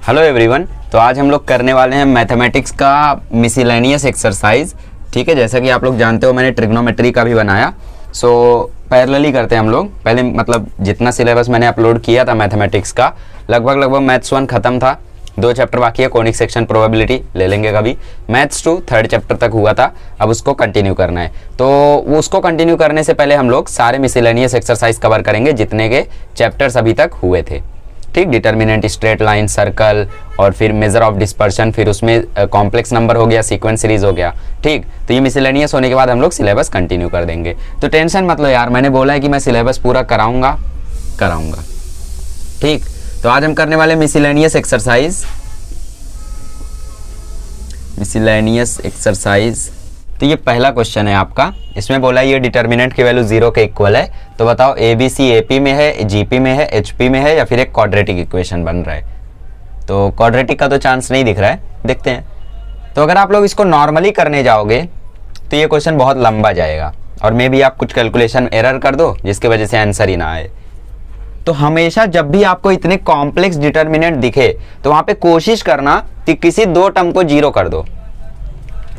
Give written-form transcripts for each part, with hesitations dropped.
Hello everyone. तो आज हम लोग करने वाले हैं मैथमेटिक्स का मिसलेनियस एक्सरसाइज। ठीक है, जैसा कि आप लोग जानते हो मैंने ट्रिग्नोमेट्री का भी बनाया। सो पैरेलली करते हैं हम लोग। पहले मतलब जितना सिलेबस मैंने अपलोड किया था मैथमेटिक्स का, लगभग मैथ्स 1 खत्म था, 2 चैप्टर बाकी है। कॉनिक सेक्शन प्रोबेबिलिटी ले लेंगे कभी। मैथ्स 2 3rd चैप्टर तक हुआ था, अब उसको कंटिन्यू करना है। तो वो उसको कंटिन्यू करने से पहले हम लोग सारे मिसलेनियस एक्सरसाइज कवर करेंगे जितने के चैप्टर्स अभी तक हुए थे। ठीक, डिटर्मिनेंट, स्ट्रेट लाइन, सर्कल, और फिर मेजर ऑफ डिस्पर्शन, फिर उसमें कॉम्प्लेक्स नंबर हो गया, सीक्वेंस सीरीज हो गया। ठीक, तो ये मिसलेनियस होने के बाद हम लोग सिलेबस कंटिन्यू कर देंगे। तो टेंशन मत लो यार, मैंने बोला है कि मैं सिलेबस पूरा कराऊंगा। ठीक, तो आज हम करने वाले मिसलेनियस एक्सरसाइज। तो ये पहला क्वेश्चन है आपका। इसमें बोला ये डिटर्मिनेंट की वैल्यू 0 के इक्वल है। तो बताओ ए बी सी AP में है, GP में है, HP में है, या फिर एक क्वाड्रेटिक इक्वेशन बन रहा है। तो क्वाड्रेटिक का तो चांस नहीं दिख रहा है, देखते हैं। तो अगर आप लोग इसको नॉर्मली करने जाओगे तो ये क्वेश्चन बहुत लंबा जाएगा, और मे बी आप कुछ कैलकुलेशन एरर कर दो जिसकी वजह से आंसर ही ना आए। तो हमेशा जब भी आपको इतने कॉम्प्लेक्स डिटर्मिनेंट दिखे तो वहां पे कोशिश करना कि किसी 2 टर्म को 0 कर दो।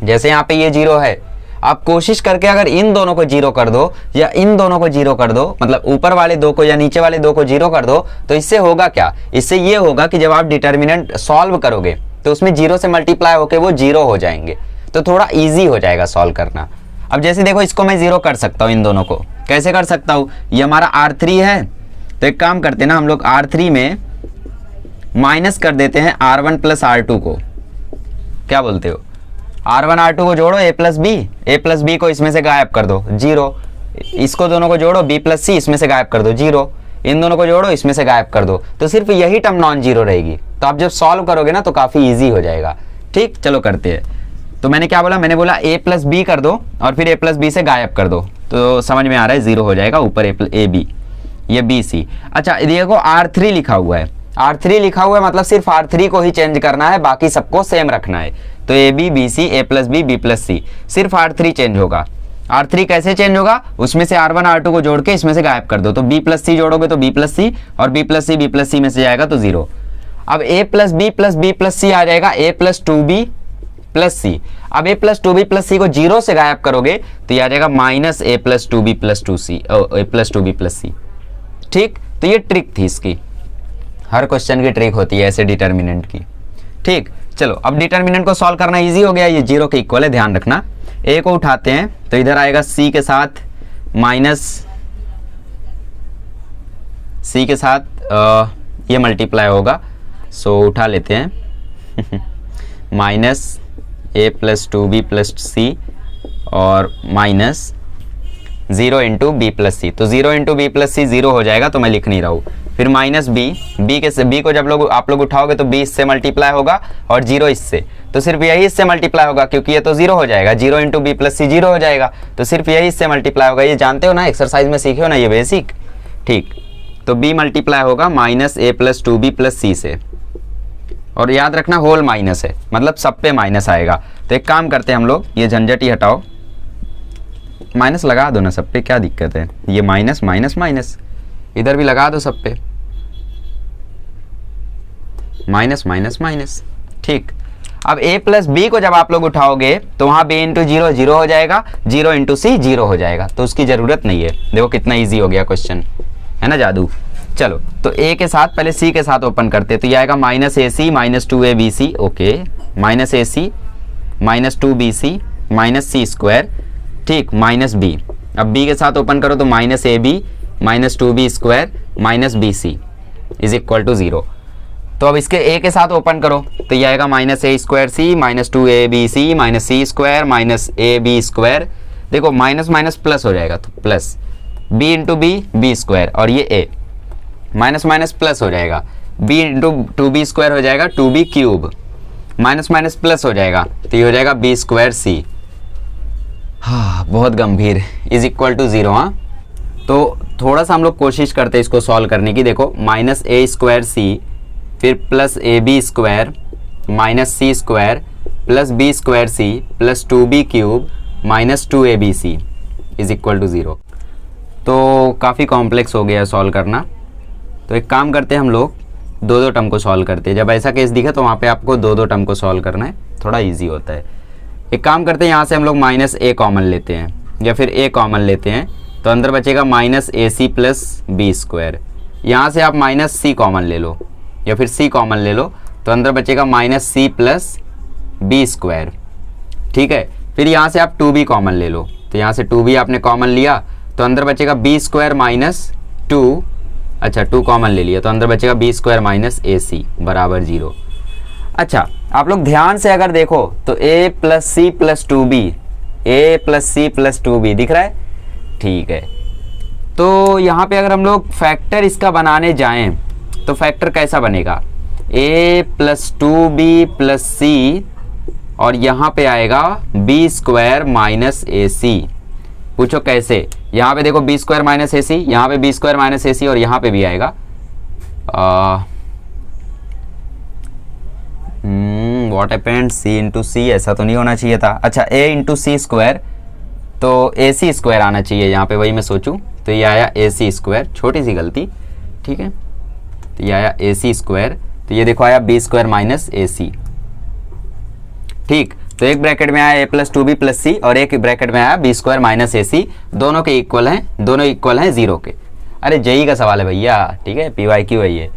जैसे यहाँ पे ये 0 है, आप कोशिश करके अगर इन दोनों को 0 कर दो या इन दोनों को 0 कर दो, मतलब ऊपर वाले 2 को या नीचे वाले 2 को 0 कर दो, तो इससे होगा क्या? इससे ये होगा कि जब आप डिटर्मिनेंट सॉल्व करोगे तो उसमें 0 से मल्टीप्लाई होकर वो 0 हो जाएंगे, तो थोड़ा ईजी हो जाएगा सॉल्व करना। अब जैसे देखो, इसको मैं 0 कर सकता हूँ, इन दोनों को कैसे कर सकता हूँ? ये हमारा R3 है, तो एक काम करते हैं ना, हम लोग R3 में माइनस कर देते हैं R1 प्लस R2 को। क्या बोलते हो? R1 R2 को जोड़ो, a प्लस बी को इसमें से गायब कर दो, 0। इसको दोनों को जोड़ो, b प्लस सी, इसमें से गायब कर दो, 0। इन दोनों को जोड़ो, इसमें से गायब कर दो, तो सिर्फ यही टर्म नॉन जीरो रहेगी। तो आप जब सॉल्व करोगे ना तो काफी इजी हो जाएगा। ठीक, चलो करते हैं। तो मैंने क्या बोला? मैंने बोला a प्लस बी कर दो और फिर a प्लस बी से गायब कर दो, तो समझ में आ रहा है 0 हो जाएगा। ऊपर a b, ये BC। अच्छा देखो, R3 लिखा हुआ है, R3 लिखा हुआ है मतलब सिर्फ R3 को ही चेंज करना है, बाकी सबको सेम रखना है। तो AB BC, A plus B, B plus C, सिर्फ R3 चेंज होगा। R3 कैसे चेंज होगा? उसमें से R1 R2 को जोड़ के इसमें से गायब कर दो, तो B प्लस सी जोड़ोगे तो B प्लस सी, और B plus C B plus C में से जाएगा तो 0। अब A plus B plus B plus C आ जाएगा A प्लस 2B प्लस सी। अब A प्लस 2B प्लस सी को 0 से गायब करोगे तो ये आ जाएगा minus A plus 2B plus 2C, A plus 2B plus C. ठीक, तो ये ट्रिक थी इसकी। हर क्वेश्चन की ट्रिक होती है ऐसे डिटर्मिनेंट की। ठीक, चलो अब डिटर्मिनेंट को सॉल्व करना इजी हो गया। ये 0 के इक्वल है, ध्यान रखना। A को उठाते हैं तो इधर आएगा C के साथ माइनस C के साथ ये मल्टीप्लाई होगा, सो उठा लेते हैं minus A plus 2B plus C और minus 0 into B plus C. तो 0 इंटू बी प्लस सी 0 हो जाएगा, तो मैं लिख नहीं रहा हूँ। फिर माइनस बी को जब आप लोग उठाओगे तो b इससे मल्टीप्लाई होगा और 0 इससे, तो सिर्फ यही इससे मल्टीप्लाई होगा क्योंकि ये तो 0 हो जाएगा। 0 इंटू बी प्लस सी 0 हो जाएगा, तो सिर्फ यही इससे मल्टीप्लाई होगा। ये जानते हो ना, एक्सरसाइज में सीखे हो ना ये बेसिक। ठीक, तो b मल्टीप्लाई होगा minus A plus 2B plus C से, और याद रखना होल माइनस है, मतलब सब पे माइनस आएगा। तो एक काम करते हैं हम लोग, ये झंझट ही हटाओ, माइनस लगा दो ना सब पे, क्या दिक्कत है? ये माइनस माइनस माइनस इधर भी लगा दो सब पे, माइनस माइनस माइनस। ठीक, अब A प्लस बी को जब आप लोग उठाओगे तो वहां b इंटू 0 0 हो जाएगा, 0 इंटू सी 0 हो जाएगा, तो उसकी जरूरत नहीं है। देखो कितना इजी हो गया क्वेश्चन, है ना जादू। चलो, तो A के साथ पहले C के साथ ओपन करते, तो ये आएगा minus AC minus 2ABC, okay, minus AC minus 2BC minus C square. ठीक, माइनस B। अब B के साथ ओपन करो तो minus AB minus 2B square minus BC is equal to 0। तो अब इसके A के साथ ओपन करो तो ये आएगा minus A square C minus 2ABC minus C square minus AB square. देखो माइनस माइनस प्लस हो जाएगा, तो plus B into B square, और ये A माइनस माइनस प्लस हो जाएगा, B इंटू 2B स्क्वायर हो जाएगा 2B cube, minus minus plus हो जाएगा तो ये हो जाएगा B स्क्वायर C। हाँ, बहुत गंभीर, इज इक्वल टू 0। हाँ, तो थोड़ा सा हम लोग कोशिश करते हैं इसको सॉल्व करने की। देखो माइनस A स्क्वायर C फिर plus AB square minus C square plus B square C plus 2B cube minus 2ABC is equal to 0। तो काफ़ी कॉम्प्लेक्स हो गया सॉल्व करना। तो एक काम करते हैं हम लोग, दो दो टर्म को सॉल्व करते हैं। जब ऐसा केस दिखे तो वहाँ पे आपको दो दो टर्म को सॉल्व करना है, थोड़ा ईजी होता है। एक काम करते हैं, यहाँ से हम लोग माइनस ए कॉमन लेते हैं या फिर ए कॉमन लेते हैं, तो अंदर बचेगा minus A C plus B square. यहाँ से आप माइनस सी कॉमन ले लो या फिर सी कॉमन ले लो, तो अंदर बचेगा minus C plus B square. ठीक है, फिर यहाँ से आप 2b कॉमन ले लो, तो यहाँ से 2b आपने कॉमन लिया तो अंदर बचेगा बी स्क्वायर माइनस 2, अच्छा 2 कॉमन ले लिया तो अंदर बचेगा बी स्क्वायर माइनस ए सी बराबर 0। अच्छा, आप लोग ध्यान से अगर देखो तो a plus C plus 2b, a plus C plus 2b दिख रहा है। ठीक है, तो यहाँ पे अगर हम लोग फैक्टर इसका बनाने जाएं तो फैक्टर कैसा बनेगा, a plus 2b plus C और यहाँ पे आएगा बी स्क्वायर माइनस ए सी। पूछो कैसे, यहाँ पे देखो बी स्क्वायर माइनस ए सी, यहाँ पे बी स्क्वायर माइनस ए सी और यहाँ पे भी आएगा व्हाट हैपेंड सी इंटू सी, ऐसा तो नहीं होना चाहिए था। अच्छा ए इंटू सी स्क्वायर, तो ए सी स्क्वायर आना चाहिए यहाँ पे, वही मैं सोचूं, तो ये आया ए सी स्क्वायर, छोटी सी गलती। ठीक है, तो ये आया ए सी स्क्वायर, तो ये देखो आया बी स्क्वायर माइनस ए सी। ठीक, तो एक ब्रैकेट में आया a plus 2b plus C और एक ब्रैकेट में आया बी स्क्वायर माइनस ए सी, दोनों के इक्वल हैं, दोनों इक्वल हैं 0 के। अरे जेई का सवाल है भैया, ठीक है, PYQ है ये।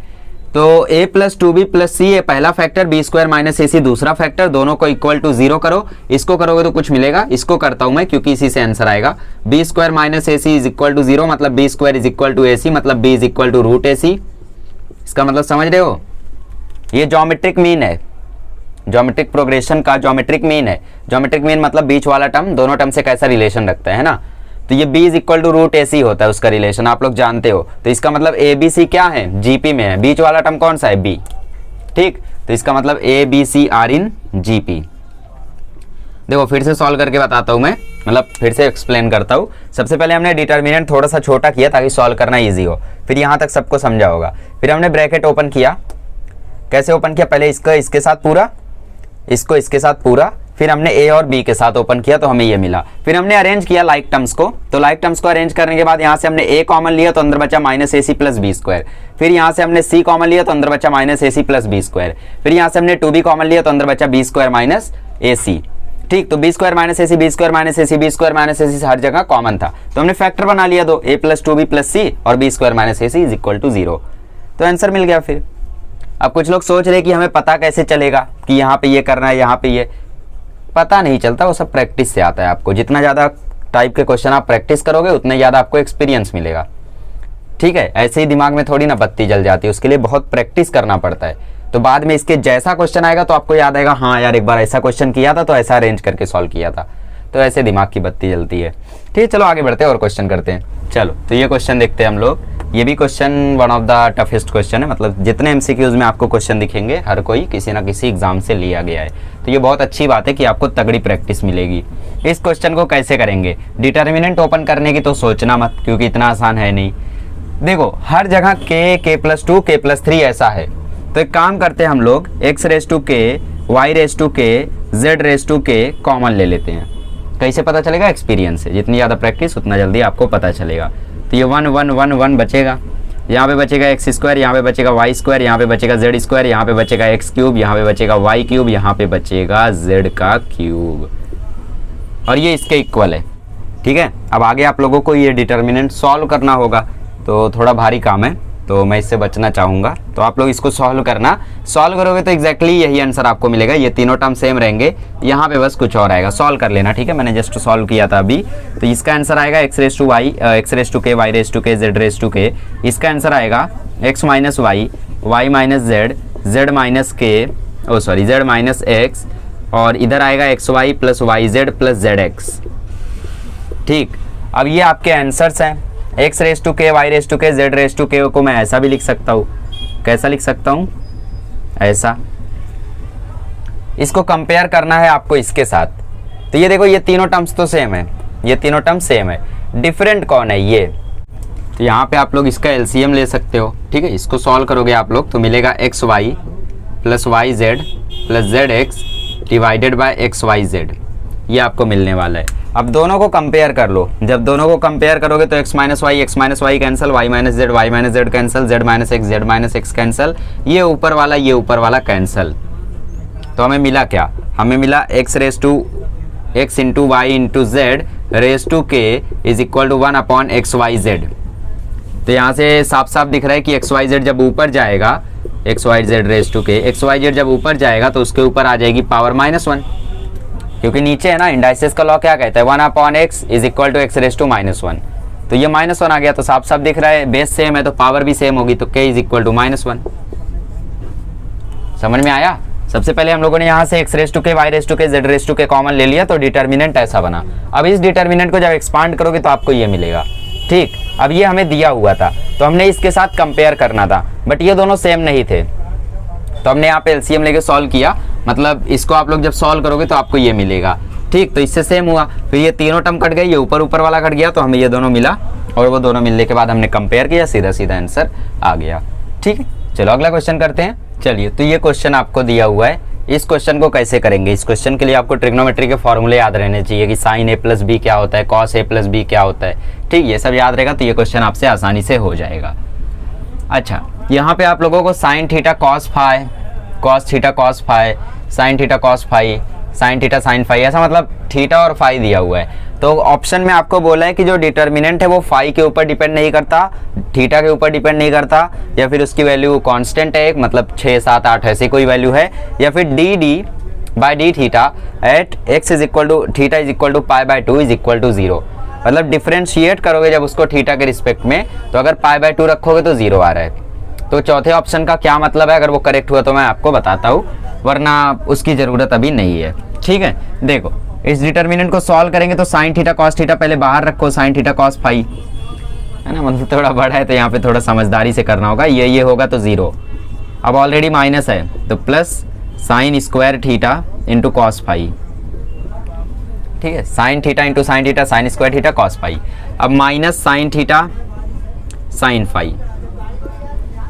तो a प्लस 2b प्लस सी ये पहला factor, B square minus A सी दूसरा फैक्टर, दोनों को इक्वल टू 0 करो। इसको करोगे तो कुछ मिलेगा, इसको करता हूं मैं क्योंकि इसी से आंसर आएगा। B square minus A C is equal to 0 मतलब B square is equal to A C मतलब b is equal to root A C. इसका मतलब समझ रहे हो, ये ज्योमेट्रिक मीन है, ज्योमेट्रिक प्रोग्रेशन का ज्योमेट्रिक मीन है। ज्योमेट्रिक मीन मतलब बीच वाला टर्म दोनों टर्म से कैसा रिलेशन रखता है ना, तो ये b is equal to root A C होता है उसका रिलेशन, आप लोग जानते हो। तो इसका मतलब ए बी सी क्या है, जीपी में है, बीच वाला टर्म कौन सा है, b। ठीक, तो इसका मतलब A B C are in GP. देखो फिर से सॉल्व करके बताता हूं मैं, मतलब फिर से एक्सप्लेन करता हूं। सबसे पहले हमने डिटर्मिनेंट थोड़ा सा छोटा किया ताकि सॉल्व करना ईजी हो, फिर यहां तक सबको समझा होगा। फिर हमने ब्रैकेट ओपन किया, कैसे ओपन किया, पहले इसका इसके साथ पूरा, इसको इसके साथ पूरा, फिर हमने a और b के साथ ओपन किया तो हमें ये मिला। फिर हमने अरेंज किया लाइक टर्म्स को, तो लाइक टर्म्स को अरेंज करने के बाद यहाँ से हमने a कॉमन लिया तो अंदर बचा minus A C plus B square. फिर यहाँ से हमने c कॉमन लिया तो अंदर बचा minus A C plus B square. फिर यहाँ से हमने 2b कॉमन लिया तो अंदर बचा बी स्क्वायर माइनस ए सी। ठीक, तो B square minus A C, B square minus A C, B square minus A सी हर जगह कॉमन था, तो हमने फैक्टर बना लिया दो, a plus 2b plus C और B square minus A C is equal to 0, तो आंसर मिल गया। फिर अब कुछ लोग सोच रहे कि हमें पता कैसे चलेगा कि यहाँ पे ये करना है, यहाँ पे ये पता नहीं चलता, वो सब प्रैक्टिस से आता है। आपको जितना ज़्यादा टाइप के क्वेश्चन आप प्रैक्टिस करोगे उतने ज़्यादा आपको एक्सपीरियंस मिलेगा। ठीक है, ऐसे ही दिमाग में थोड़ी ना बत्ती जल जाती है, उसके लिए बहुत प्रैक्टिस करना पड़ता है। तो बाद में इसके जैसा क्वेश्चन आएगा तो आपको याद आएगा, हाँ यार एक बार ऐसा क्वेश्चन किया था तो ऐसा अरेंज करके सॉल्व किया था, तो ऐसे दिमाग की बत्ती जलती है। ठीक है, चलो आगे बढ़ते हैं और क्वेश्चन करते हैं। चलो तो ये क्वेश्चन देखते हैं हम लोग। ये भी question one of the toughest question है, मतलब जितने MCQs में आपको क्वेश्चन दिखेंगे हर कोई किसी ना किसी एग्जाम से लिया गया है, तो ये बहुत अच्छी बात है कि आपको तगड़ी प्रैक्टिस मिलेगी। इस क्वेश्चन को कैसे करेंगे, डिटर्मिनेंट ओपन करने की तो सोचना मत क्योंकि इतना आसान है नहीं। देखो हर जगह k प्लस 2 k प्लस 3 ऐसा है, तो एक काम करते हैं हम लोग x raise to k y raise to k z raise to k common ले लेते हैं। कैसे पता चलेगा, एक्सपीरियंस से, जितनी ज़्यादा प्रैक्टिस उतना जल्दी आपको पता चलेगा। तो ये 1 1 1 1 बचेगा, यहाँ पे बचेगा एक्स स्क्वायर, यहाँ पे बचेगा वाई स्क्वायर, यहाँ पे बचेगा जेड स्क्वायर, यहाँ पे बचेगा एक्स क्यूब, यहाँ पे बचेगा वाई क्यूब, यहाँ पे बचेगा जेड का क्यूब, और ये इसके इक्वल है। ठीक है, अब आगे आप लोगों को ये डिटर्मिनेंट सॉल्व करना होगा, तो थोड़ा भारी काम है, तो मैं इससे बचना चाहूँगा। तो आप लोग इसको सॉल्व करना, सॉल्व करोगे तो एग्जैक्टली यही आंसर आपको मिलेगा, ये तीनों टर्म सेम रहेंगे, यहाँ पे बस कुछ और आएगा, सॉल्व कर लेना। ठीक है, मैंने जस्ट सॉल्व किया था अभी, तो इसका आंसर आएगा X raise to Y, X raise to K, Y raise to K, Z raise to K. इसका आंसर आएगा X minus Y, Y minus Z, Z minus K, oh sorry Z minus X, और इधर आएगा X Y plus Y Z plus Z X. ठीक, अब ये आपके answers हैं। X raise to K, Y raise to K, Z raise to K को मैं ऐसा भी लिख सकता हूँ, कैसा लिख सकता हूँ, ऐसा। इसको कंपेयर करना है आपको इसके साथ, तो ये देखो ये तीनों टर्म्स तो सेम है, ये तीनों टर्म सेम है, डिफरेंट कौन है ये, तो यहाँ पे आप लोग इसका एलसीएम ले सकते हो। ठीक है, इसको सॉल्व करोगे आप लोग तो मिलेगा X Y plus Y Z plus Z X divided by X Y Z, ये आपको मिलने वाला है। अब दोनों को कंपेयर कर लो, जब दोनों को कंपेयर करोगे तो x minus Y cancel, y minus Z cancel, z minus X cancel, ये ऊपर वाला कैंसिल। तो हमें मिला क्या, हमें मिला x into Y into Z raise to K is equal to 1 upon X Y Z. तो यहाँ से साफ साफ दिख रहा है कि एक्स वाई जेड जब ऊपर जाएगा, X Y Z raise to K X Y Z जब ऊपर जाएगा तो उसके ऊपर आ जाएगी पावर -1, क्योंकि नीचे है ना, इंडाइसिस का लॉ क्या कहता है, 1 upon X is equal to X raise to -1। तो ये -1 आ गया, तो साफ साफ दिख रहा है बेस सेम है तो पावर भी सेम होगी, तो k इज इक्वल टू -1। समझ में आया। सबसे पहले हम लोगों ने यहाँ से x रेस टू के, y रेस टू के, z रेस टू के कॉमन ले लिया, तो डिटर्मिनेंट ऐसा बना। अब इस डिटर्मिनेंट को जब एक्सपांड करोगे तो आपको ये मिलेगा। ठीक, अब ये हमें दिया हुआ था तो हमने इसके साथ कंपेयर करना था, बट ये दोनों सेम नहीं थे, तो हमने यहाँ पे एलसीएम लेके सॉल्व किया। मतलब इसको आप लोग जब सॉल्व करोगे तो आपको ये मिलेगा। ठीक, तो इससे सेम हुआ, फिर ये तीनों टर्म कट गए, ये ऊपर वाला कट गया, तो हमें ये दोनों मिला, और वो दोनों मिलने के बाद हमने कंपेयर किया, सीधा आंसर आ गया। ठीक है, चलो अगला क्वेश्चन करते हैं। चलिए, तो ये क्वेश्चन आपको दिया हुआ है, इस क्वेश्चन को कैसे करेंगे। इस क्वेश्चन के लिए आपको ट्रिग्नोमेट्री के फॉर्मूले याद रहने चाहिए कि साइन a प्लस बी क्या होता है, कॉस a प्लस बी क्या होता है। ठीक, ये सब याद रहेगा तो ये क्वेश्चन आपसे आसानी से हो जाएगा। अच्छा, यहाँ पे आप लोगों को sine theta cos phi, cos theta cos phi, sine theta cos phi, sine theta sine phi, ऐसा मतलब थीटा और फाई दिया हुआ है। तो ऑप्शन में आपको बोला है कि जो डिटर्मिनेंट है वो फाई के ऊपर डिपेंड नहीं करता, थीटा के ऊपर डिपेंड नहीं करता, या फिर उसकी वैल्यू कांस्टेंट है एक, मतलब 6, 7, 8 ऐसी कोई वैल्यू है, या फिर D by D theta at X is equal to theta is equal to pi by 2 is equal to 0। मतलब डिफ्रेंशिएट करोगे जब उसको थीटा के रिस्पेक्ट में, तो अगर पाई बाई 2 रखोगे तो 0 आ रहा है। तो चौथे ऑप्शन का क्या मतलब है, अगर वो करेक्ट हुआ तो मैं आपको बताता हूँ, वरना उसकी ज़रूरत अभी नहीं है। ठीक है, देखो इस डिटर्मिनेंट को सॉल्व करेंगे तो साइन थीटा कॉस थीटा पहले बाहर रखो, साइन थीटा कॉस फाई है ना, मतलब थोड़ा बड़ा है तो यहाँ पे थोड़ा समझदारी से करना होगा। ये होगा तो 0, अब ऑलरेडी माइनस है तो plus sine square theta into cos phi. ठीक है, sine theta into sine theta, sine square theta cos phi. अब minus sine theta sine phi,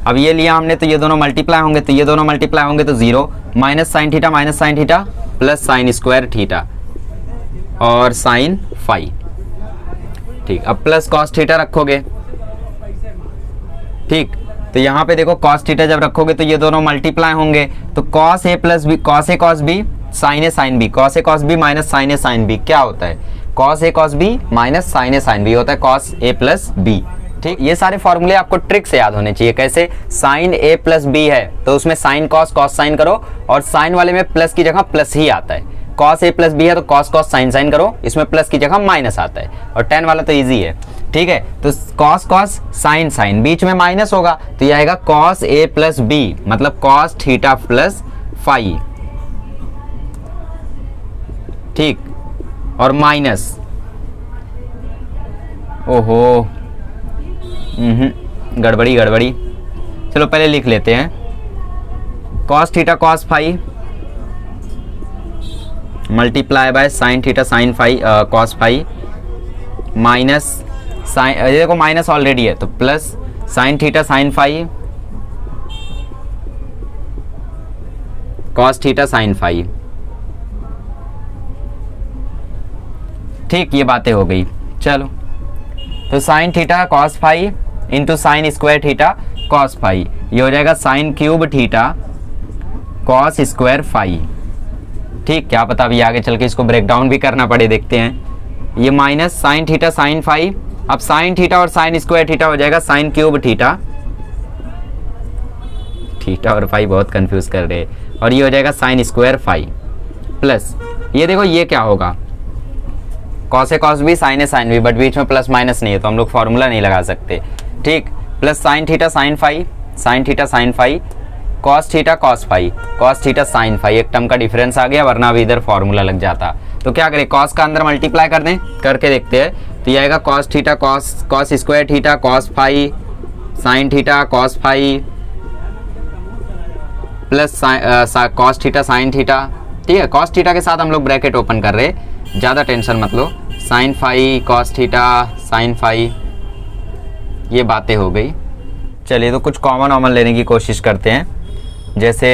अब ये लिया हमने तो ये दोनों मल्टीप्लाई होंगे, तो ये दोनों मल्टीप्लाई होंगे तो 0, minus sine theta plus sine square theta और साइन फाई। ठीक, अब प्लस कॉस थीटा रखोगे। ठीक, तो यहाँ पे देखो कॉस थीटा जब रखोगे तो ये दोनों मल्टीप्लाई होंगे, तो cos A plus B, cos A cos B, sine A sine B, cos A cos B minus sign A sine B क्या होता है, cos A cos B minus sign A sine B होता है cos A plus B. ठीक, ये सारे फॉर्मूले आपको ट्रिक से याद होने चाहिए। कैसे, साइन ए प्लस बी है तो उसमें साइन कॉस कॉस साइन करो, और साइन वाले में प्लस की जगह प्लस ही आता है। कॉस ए प्लस बी है तो कॉस कॉस साइन साइन करो, इसमें प्लस की जगह माइनस आता है, और टेन वाला तो इजी है। ठीक है, तो कॉस कॉस साइन साइन, बीच में माइनस होगा तो ये आएगा कॉस ए प्लस बी, मतलब कॉस थीटा प्लस फाई। ठीक, और माइनस, ओहो गड़बड़ी, चलो पहले लिख लेते हैं, cos theta cos phi multiply by sine theta sine phi cos phi, minus sine, देखो माइनस ऑलरेडी है तो plus sine theta sine phi cos theta sine phi. ठीक, ये बातें हो गई। चलो, तो sine theta cos phi into sine square theta cos phi, ये हो जाएगा sine cube theta cos square phi. ठीक, क्या पता अभी आगे चल के इसको ब्रेक डाउन भी करना पड़े, देखते हैं। ये minus sine theta sine phi, अब साइन थीटा और साइन स्क्वायर थीटा हो जाएगा साइन क्यूब थीटा, थीटा और फाई बहुत कंफ्यूज कर रहे हैं, और ये हो जाएगा साइन स्क्वायर फाई प्लस, ये देखो ये क्या होगा, cos A cos B sine A sine B, but बीच में प्लस माइनस नहीं है तो हम लोग फॉर्मूला नहीं लगा सकते। ठीक, plus sine theta sine phi, sine theta sine phi, cos theta cos phi, cos theta sine phi, एक टर्म का डिफरेंस आ गया, वरना अभी इधर फॉर्मूला लग जाता। तो क्या करें, कॉस का अंदर मल्टीप्लाई कर दें, करके देखते हैं। तो ये आएगा cos theta cos square theta cos phi sine theta cos phi plus cos theta sine theta. ठीक है, कॉस थीटा के साथ हम लोग ब्रैकेट ओपन कर रहे, ज़्यादा टेंशन मत लो, sine phi cos theta sine phi, ये बातें हो गई। चलिए, तो कुछ कॉमन लेने की कोशिश करते हैं। जैसे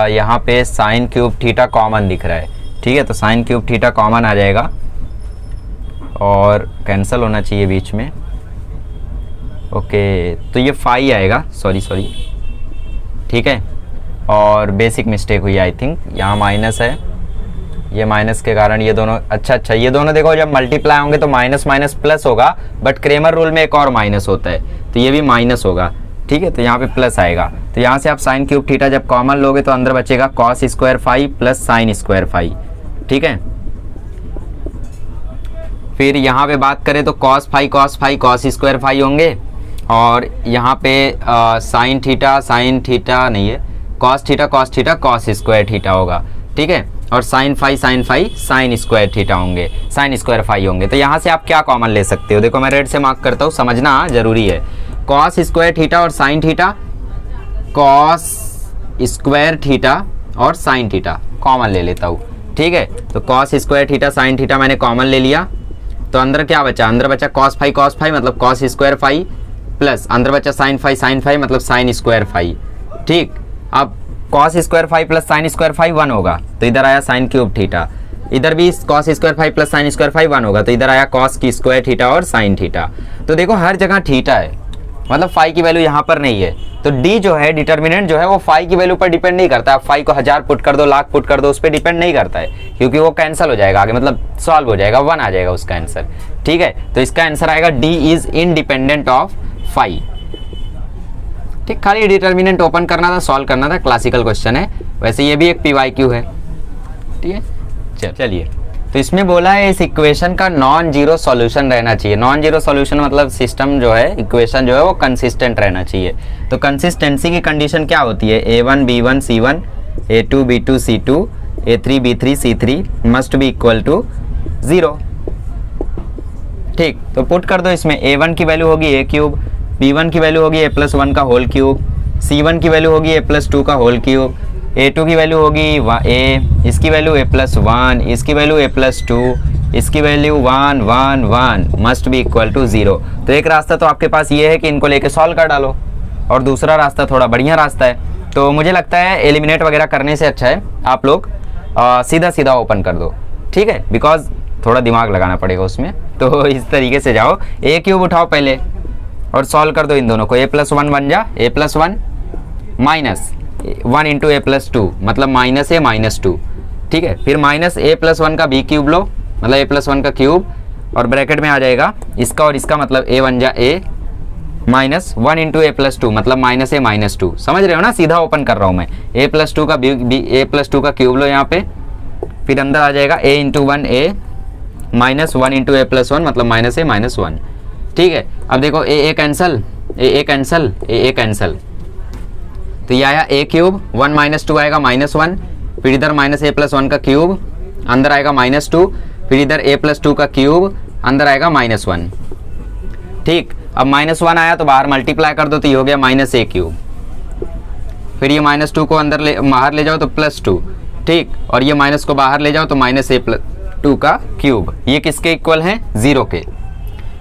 यहाँ पे साइन क्यूब थीटा कॉमन दिख रहा है। ठीक है, तो साइन क्यूब थीटा कॉमन आ जाएगा, और कैंसिल होना चाहिए बीच में। ओके, तो ये फाई आएगा, सॉरी ठीक है। और बेसिक मिस्टेक हुई आई थिंक, यहाँ माइनस है, ये माइनस के कारण ये दोनों, अच्छा ये दोनों देखो जब मल्टीप्लाई होंगे तो माइनस माइनस प्लस होगा, बट क्रेमर रूल में एक और माइनस होता है, तो ये भी माइनस होगा, ठीक है। तो यहाँ पे प्लस आएगा, तो यहाँ से आप साइन क्यूब थीटा जब कॉमन लोगे तो अंदर बचेगा cos square phi plus sine square phi, ठीक है। फिर यहाँ पे बात करें तो cos phi cos square phi होंगे, और यहाँ पे साइन थीटा नहीं है, cos theta cos square theta होगा, ठीक है। और sine phi sine square theta होंगे, साइन स्क्वायर फाई होंगे। तो यहाँ से आप क्या कॉमन ले सकते हो, देखो मैं रेड से मार्क करता हूँ, समझना जरूरी है। कॉस स्क्वायर थीटा और sine theta, cos square theta और साइन थीटा कॉमन ले लेता हूँ, ठीक है। तो cos square theta sine theta मैंने कॉमन ले लिया, तो अंदर क्या बचा, अंदर बचा कॉस फाई मतलब कॉस स्क्वायर फाई, प्लस अंदर बचा साइन फाई मतलब साइन स्क्वायर फाई, ठीक। अब cos square phi plus sine square phi 1 होगा, तो इधर आया साइन क्यूब थीटा, इधर भी cos square phi plus sine square phi 1 होगा, तो इधर आया कॉस की स्क्वायर थीटा और साइन थीटा। तो देखो हर जगह थीटा है, मतलब फाई की वैल्यू यहाँ पर नहीं है, तो डी जो है डिटर्मिनेंट जो है वो फाई की वैल्यू पर डिपेंड नहीं करता। आप फाई को 1000 पुट कर दो, लाख पुट कर दो, उस पर डिपेंड नहीं करता है, क्योंकि वो कैंसिल हो जाएगा आगे, मतलब सॉल्व हो जाएगा, 1 आ जाएगा उसका आंसर, ठीक है। तो इसका आंसर आएगा D is independent of phi, ठीक। खाली डिटर्मिनेंट ओपन करना था, सॉल्व करना था, क्लासिकल क्वेश्चन है। वैसे ये भी एक PYQ है, ठीक है। चलिए, तो इसमें बोला है इस इक्वेशन का नॉन जीरो सॉल्यूशन रहना चाहिए। नॉन जीरो सॉल्यूशन मतलब सिस्टम जो है, इक्वेशन जो है वो कंसिस्टेंट रहना चाहिए। तो कंसिस्टेंसी की कंडीशन क्या होती है, A1 B1 C1 A2 B2 C2 A3 B3 C3 must be equal to 0, ठीक। तो पुट कर दो इसमें, A1 की वैल्यू होगी A क्यूब, B1 की वैल्यू होगी A+1 का होल क्यूब, C1 की वैल्यू होगी A+2 का होल क्यूब, A2 की वैल्यू होगी A, इसकी वैल्यू A+1, इसकी वैल्यू A+2, इसकी value 1 1 1 must be equal to 0। तो एक रास्ता तो आपके पास ये है कि इनको लेके सॉल्व कर डालो, और दूसरा रास्ता थोड़ा बढ़िया रास्ता है। तो मुझे लगता है एलिमिनेट वगैरह करने से अच्छा है आप लोग सीधा सीधा ओपन कर दो, ठीक है, बिकॉज थोड़ा दिमाग लगाना पड़ेगा उसमें। तो इस तरीके से जाओ, A क्यूब उठाओ पहले और सॉल्व कर दो इन दोनों को, A+1 बन जा, A+1 माइनस 1 इंटू A+2 मतलब माइनस A -2, ठीक है। फिर माइनस A+1 का B क्यूब लो, मतलब A+1 का क्यूब, और ब्रैकेट में आ जाएगा इसका और इसका, मतलब A बन जा A माइनस 1 इंटू A+2 मतलब माइनस A -2। समझ रहे हो ना, सीधा ओपन कर रहा हूँ मैं। A+2 का A+2 का क्यूब लो यहाँ पे, फिर अंदर आ जाएगा A into 1 A minus 1 into A+1 मतलब माइनस A -1, ठीक है। अब देखो A कैंसल, A कैंसल, तो ये आया A क्यूब, 1 -2 आएगा -1, फिर इधर माइनस A+1 का क्यूब, अंदर आएगा -2, फिर इधर A+2 का क्यूब, अंदर आएगा -1, ठीक। अब -1 आया तो बाहर मल्टीप्लाई कर दो, तो ये हो गया -A क्यूब, फिर ये -2 को अंदर बाहर ले जाओ तो +2, ठीक। और ये माइनस को बाहर ले जाओ तो -A+2 का क्यूब, ये किसके इक्वल है, 0 के।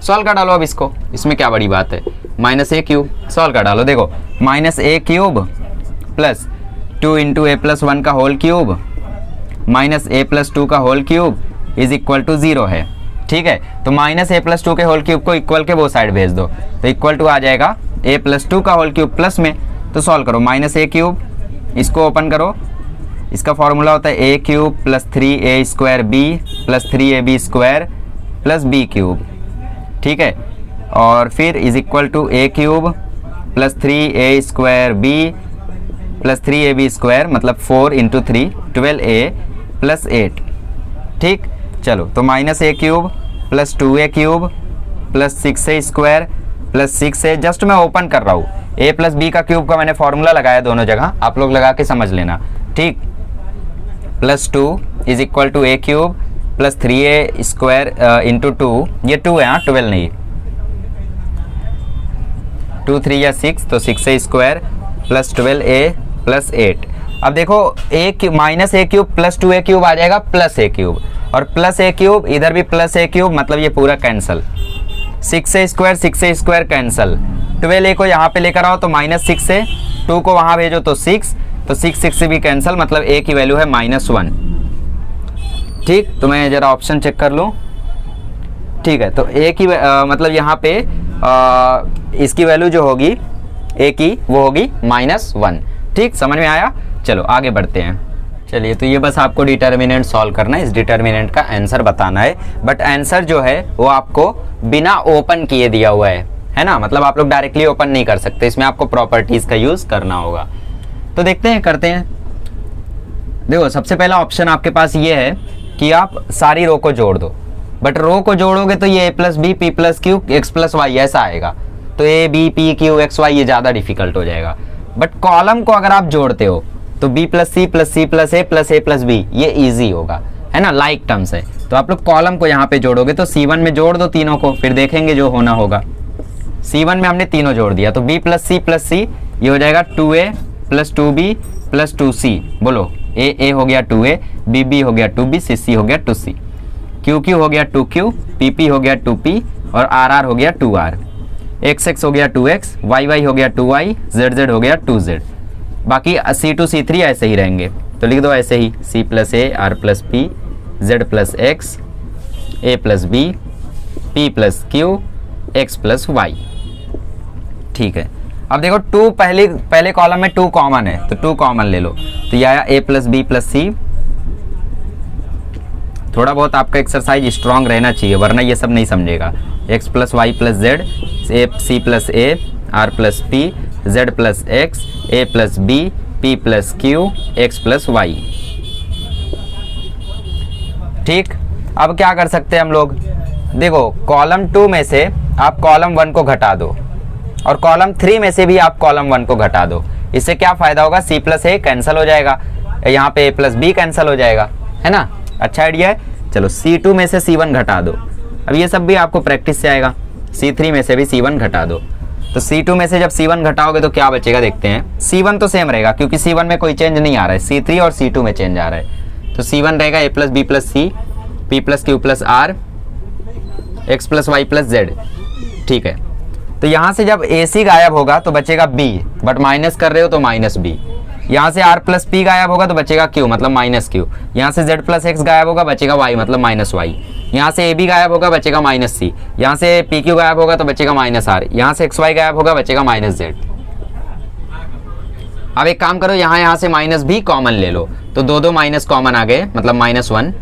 सॉल्व कर डालो अब इसको, इसमें क्या बड़ी बात है, -A क्यूब सॉल्व कर डालो। देखो -A cube plus 2 into A+1 का होल क्यूब माइनस A+2 का whole cube is equal to 0 है, ठीक है। तो -A+2 के होल क्यूब को इक्वल के वो साइड भेज दो, तो इक्वल टू आ जाएगा A+2 का होल क्यूब प्लस में, तो सॉल्व करो -A क्यूब, इसको ओपन करो, इसका फॉर्मूला होता है A cube plus 3A square B plus 3AB square plus B cube, ठीक है। और फिर is equal to A cube plus 3A square B plus 3AB square मतलब 4 इंटू 3 12A प्लस 8, ठीक। चलो तो -A cube plus 2A cube plus 6A square plus 6A, just मैं open कर रहा हूँ, A प्लस B का क्यूब का मैंने फॉर्मूला लगाया दोनों जगह, आप लोग लगा के समझ लेना, ठीक। Plus 2 is equal to A cube plus 3A square into 2, ये 2 है, हाँ 12 नहीं, 2 3 या 6, तो 6A square plus 12A plus 8। अब देखो A cube plus 2A cube आ जाएगा प्लस A क्यूब, और प्लस A क्यूब इधर भी प्लस A क्यूब, मतलब ये पूरा cancel, 6A square cancel, 12A को यहाँ पे लेकर आओ तो -6A, 2 को वहाँ भेजो तो 6, तो 6 से भी कैंसल, मतलब A की वैल्यू है -1, ठीक। तो मैं ज़रा ऑप्शन चेक कर लूँ, ठीक है, तो ए की मतलब यहाँ पे इसकी वैल्यू जो होगी ए की वो होगी -1। ठीक, समझ में आया? चलो आगे बढ़ते हैं। चलिए, तो ये बस आपको डिटर्मिनेंट सॉल्व करना है, इस डिटर्मिनेंट का आंसर बताना है। बट आंसर जो है वो आपको बिना ओपन किए दिया हुआ है ना, मतलब आप लोग डायरेक्टली ओपन नहीं कर सकते, इसमें आपको प्रॉपर्टीज का यूज करना होगा। तो देखते हैं, करते हैं। देखो, सबसे पहला ऑप्शन आपके पास ये है कि आप सारी रो को जोड़ दो, बट रो को जोड़ोगे तो ये a plus B P plus Q X plus Y ऐसा आएगा, तो A B P Q X Y ये ज़्यादा डिफिकल्ट हो जाएगा। बट कॉलम को अगर आप जोड़ते हो तो b plus C plus C plus A plus B ये ईजी होगा, है ना, लाइक टर्म्स है। तो आप लोग कॉलम को यहाँ पे जोड़ोगे तो C1 में जोड़ दो तीनों को, फिर देखेंगे जो होना होगा। C1 में हमने तीनों जोड़ दिया, तो b प्लस सी ये हो जाएगा 2a plus 2b plus 2c। बोलो, ए हो गया 2a, b हो गया 2b, c हो गया 2c, q हो गया 2q, pp हो गया 2p और rr हो गया 2r, x हो गया 2x, y हो गया 2y, z हो गया 2z। बाकी c2 c3 ऐसे ही रहेंगे, तो लिख दो ऐसे ही c plus A r plus P z plus X a plus B p plus Q x plus Y. ठीक है, अब देखो 2 पहले कॉलम में 2 कॉमन है, तो 2 कॉमन ले लो, तो ये आया a प्लस बी प्लस सी। थोड़ा बहुत आपका एक्सरसाइज स्ट्रांग रहना चाहिए, वरना ये सब नहीं समझेगा। x plus Y plus Z, C plus A R plus P z plus X A plus B P plus Q X plus Y. ठीक, अब क्या कर सकते हैं हम लोग? देखो, कॉलम 2 में से आप कॉलम 1 को घटा दो और कॉलम 3 में से भी आप कॉलम 1 को घटा दो। इससे क्या फायदा होगा? c प्लस ए कैंसिल हो जाएगा, यहाँ पे a प्लस बी कैंसिल हो जाएगा, है ना। अच्छा आइडिया है। चलो, c2 में से c1 घटा दो। अब ये सब भी आपको प्रैक्टिस से आएगा। c3 में से भी c1 घटा दो, तो c2 में से जब c1 घटाओगे तो क्या बचेगा देखते हैं। c1 तो सेम रहेगा क्योंकि c1 में कोई चेंज नहीं आ रहा है, c3 और c2 में चेंज आ रहा है। तो c1 रहेगा a plus B plus C P plus Q plus R X plus Y plus Z. ठीक है, तो यहाँ से जब AC गायब होगा तो बचेगा B, बट माइनस कर रहे हो तो माइनस B। यहाँ से R प्लस P गायब होगा तो बचेगा Q, मतलब माइनस Q। यहाँ से Z प्लस X गायब होगा बचेगा Y, मतलब माइनस Y। यहाँ से AB गायब होगा बचेगा माइनस C। यहाँ से PQ गायब होगा तो बचेगा माइनस R। यहाँ से XY गायब होगा बचेगा माइनस Z। अब एक काम करो, यहाँ से माइनस भी कॉमन ले लो, तो दो माइनस कॉमन आ गए, मतलब -1,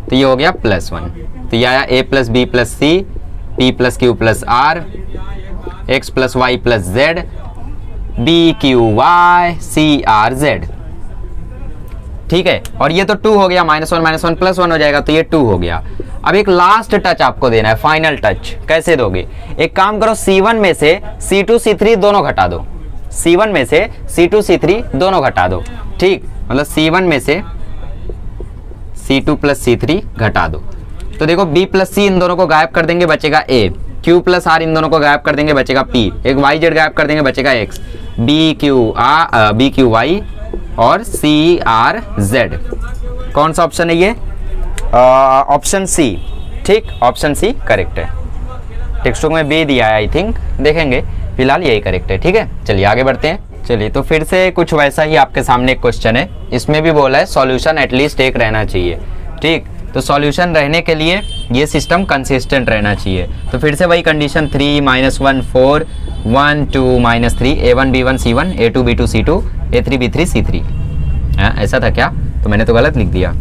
तो ये हो गया +1। तो ये आया a plus B plus C P plus Q plus R X plus Y plus Z B Q Y C R Z. ठीक है, और ये तो 2 हो गया, -1 -1 +1 हो जाएगा, तो ये 2 हो गया। अब एक लास्ट टच आपको देना है, फाइनल टच। कैसे दोगे? एक काम करो, C1 में से C2 C3 दोनों घटा दो। C1 में से C2 C3 दोनों घटा दो। ठीक, मतलब C1 में से C2 प्लस C3 घटा दो, तो देखो B प्लस C इन दोनों को गायब कर देंगे, बचेगा A। Q प्लस R इन दोनों को गायब कर देंगे, बचेगा P। एक Y Z गायब कर देंगे, बचेगा X। B Q Y और C R Z। कौन सा ऑप्शन है ये? Option C। ठीक, ऑप्शन C करेक्ट है। टेक्स्ट बुक में B दिया है आई थिंक, देखेंगे, फिलहाल यही करेक्ट है। ठीक है, चलिए आगे बढ़ते हैं। चलिए, तो फिर से कुछ वैसा ही आपके सामने एक क्वेश्चन है, इसमें भी बोला है सॉल्यूशन एटलीस्ट एक रहना चाहिए। ठीक, तो सॉल्यूशन रहने के लिए ये सिस्टम कंसिस्टेंट रहना चाहिए। तो फिर से वही condition 3 -1 4 1 2 -3 A1 B1 C1 A2 B2 C2 A3 B3 C3। ऐसा था क्या? तो मैंने तो गलत लिख दिया।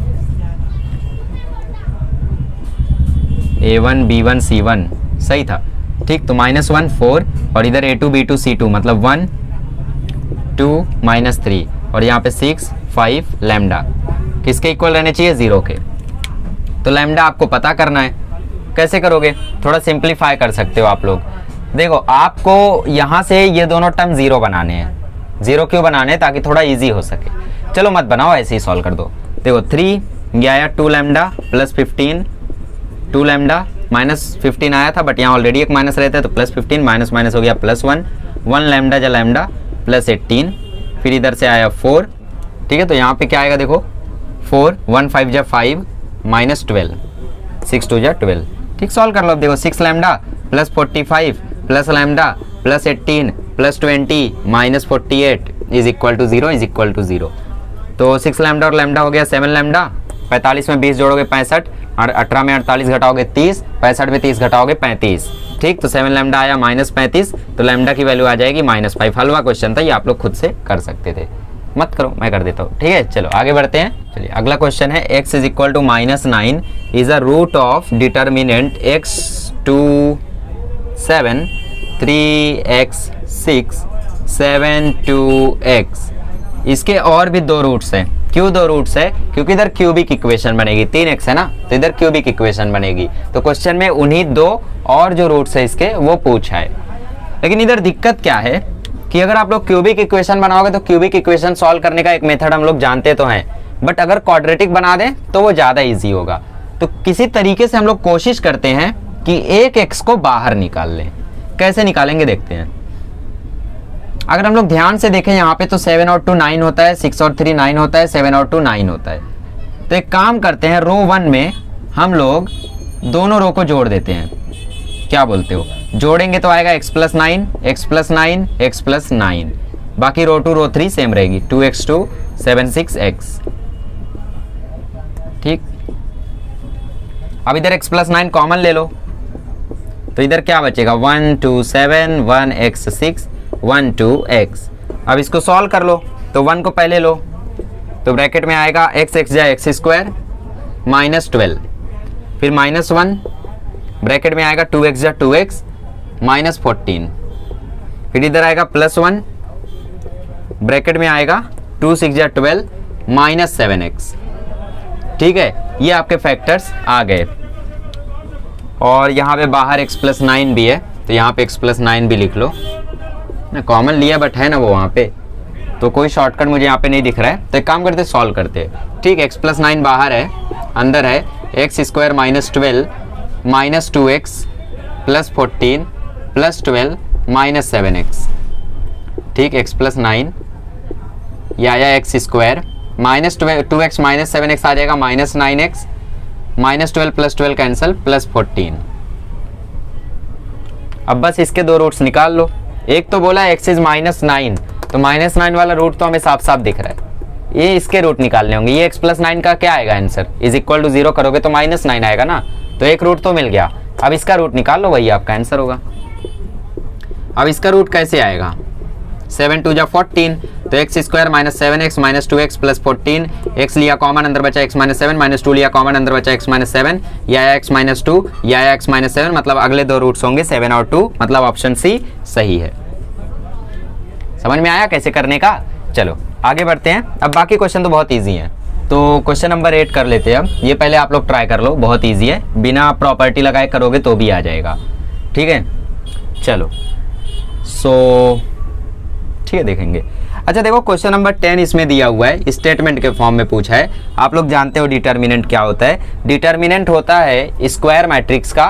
A1 B1 C1 सही था। ठीक, तो -1 4 और इधर A2 B2 C2 मतलब 1 2 -3 और यहाँ पे 6 5 लैम्डा किसके इक्वल रहने चाहिए? 0 के। तो लैम्डा आपको पता करना है। कैसे करोगे? थोड़ा सिंप्लीफाई कर सकते हो आप लोग। देखो, आपको यहाँ से ये दोनों टर्म 0 बनाने हैं। 0 क्यों बनाने हैं? ताकि थोड़ा इजी हो सके। चलो मत बनाओ, ऐसे ही सॉल्व कर दो। देखो 3 ये आया 2 लैम्डा प्लस 15 2 लैम्डा -15 आया था, बट यहाँ ऑलरेडी एक माइनस रहता है, तो +15 माइनस माइनस हो गया +1 1 लैम्डा जा लैम्डा प्लस 18, फिर इधर से आया 4। ठीक है, तो यहाँ पे क्या आएगा देखो 4 1 5 जा 5 -12 6 2 जा 12। ठीक, सॉल्व कर लो। अब देखो 6 lambda plus 45 plus lambda plus 18 plus 20 -48 is equal to 0 तो 6 लैम्डा और लैम्डा हो गया 7 लैम्डा। 45 में 20 जोड़ोगे 65, और 18 में 48 घटाओगे 30, 65 में 30 घटाओगे 35। ठीक, तो 7 लैम्डा आया -35, तो लैम्डा की वैल्यू आ जाएगी -5। हलवा क्वेश्चन था ये, आप लोग खुद से कर सकते थे, मत करो मैं कर देता हूँ। ठीक है, चलो आगे बढ़ते हैं। चलिए अगला क्वेश्चन है x is equal to -9 is a root of determinant x to 7 3x 6 7 to x। इसके और भी दो रूट्स हैं। क्यों दो रूट्स है? क्योंकि इधर क्यूबिक इक्वेशन बनेगी, 3x है ना, तो इधर क्यूबिक इक्वेशन बनेगी। तो क्वेश्चन में उन्हीं दो और जो रूट्स है इसके वो पूछा है। लेकिन इधर दिक्कत क्या है कि अगर आप लोग क्यूबिक इक्वेशन बनाओगे तो क्यूबिक इक्वेशन सॉल्व करने का एक मेथड हम लोग जानते तो हैं, बट अगर क्वाड्रेटिक बना दें तो वो ज़्यादा ईजी होगा। तो किसी तरीके से हम लोग कोशिश करते हैं कि एक x को बाहर निकाल लें। कैसे निकालेंगे देखते हैं। अगर हम लोग ध्यान से देखें यहाँ पे तो 7 और 2 9 होता है, 6 और 3 9 होता है, 7 और 2 9 होता है। तो एक काम करते हैं, रो 1 में हम लोग दोनों रो को जोड़ देते हैं। क्या बोलते हो? जोड़ेंगे तो आएगा x + 9 x + 9 x + 9। बाकी रो 2 रो 3 सेम रहेगी, 2x2 7 6x। ठीक, अब इधर x + 9 कॉमन ले लो, तो इधर क्या बचेगा 1 2 7 1 x 6 1 2 x। अब इसको सॉल्व कर लो, तो 1 को पहले लो, तो ब्रैकेट में आएगा x जाए x स्क्वायर -12, फिर -1 ब्रैकेट में आएगा 2x जा 2x -14, फिर इधर आएगा +1 ब्रैकेट में आएगा 2 6 जा 12 -7x। ठीक है, ये आपके फैक्टर्स आ गए। और यहाँ पे बाहर x + 9 भी है, तो यहाँ पे x + 9 भी लिख लो ना, कॉमन लिया बट है ना वो वहाँ पे, तो कोई शॉर्टकट मुझे यहाँ पे नहीं दिख रहा है। तो एक काम करते सॉल्व करते हैं। ठीक, x + 9 बाहर है, अंदर है x² -12 -2x +14 +12 -7x। ठीक, x + 9 या x² -2x -7x आ जाएगा -9x, -12 +12 कैंसिल +14। अब बस इसके दो रूट्स निकाल लो। एक तो बोला x इज -9, तो -9 वाला रूट तो हमें साफ साफ दिख रहा है, ये इसके रूट निकालने होंगे। ये x + 9 का क्या आएगा आंसर? इज इक्वल टू 0 करोगे तो -9 आएगा ना, तो एक रूट तो मिल गया। अब इसका रूट निकाल लो, वही आपका आंसर होगा। अब इसका रूट कैसे आएगा? 7 2 जा 14, तो x² -7x -2x +14, x लिया कॉमन अंदर बचा x -7 -2 लिया कॉमन अंदर बचा x -7, या x -2 या x -7, मतलब अगले दो रूट्स होंगे 7 और 2, मतलब ऑप्शन सी सही है। समझ में आया कैसे करने का? चलो आगे बढ़ते हैं। अब बाकी क्वेश्चन तो बहुत ईजी है, तो क्वेश्चन नंबर 8 कर लेते हैं। अब ये पहले आप लोग ट्राई कर लो, बहुत ईजी है, बिना प्रॉपर्टी लगाए करोगे तो भी आ जाएगा। ठीक है, चलो ठीक है, देखेंगे। अच्छा देखो, क्वेश्चन नंबर 10 इसमें दिया हुआ है, स्टेटमेंट के फॉर्म में पूछा है। आप लोग जानते हो डिटर्मिनेंट क्या होता है? डिटर्मिनेंट होता है स्क्वायर मैट्रिक्स का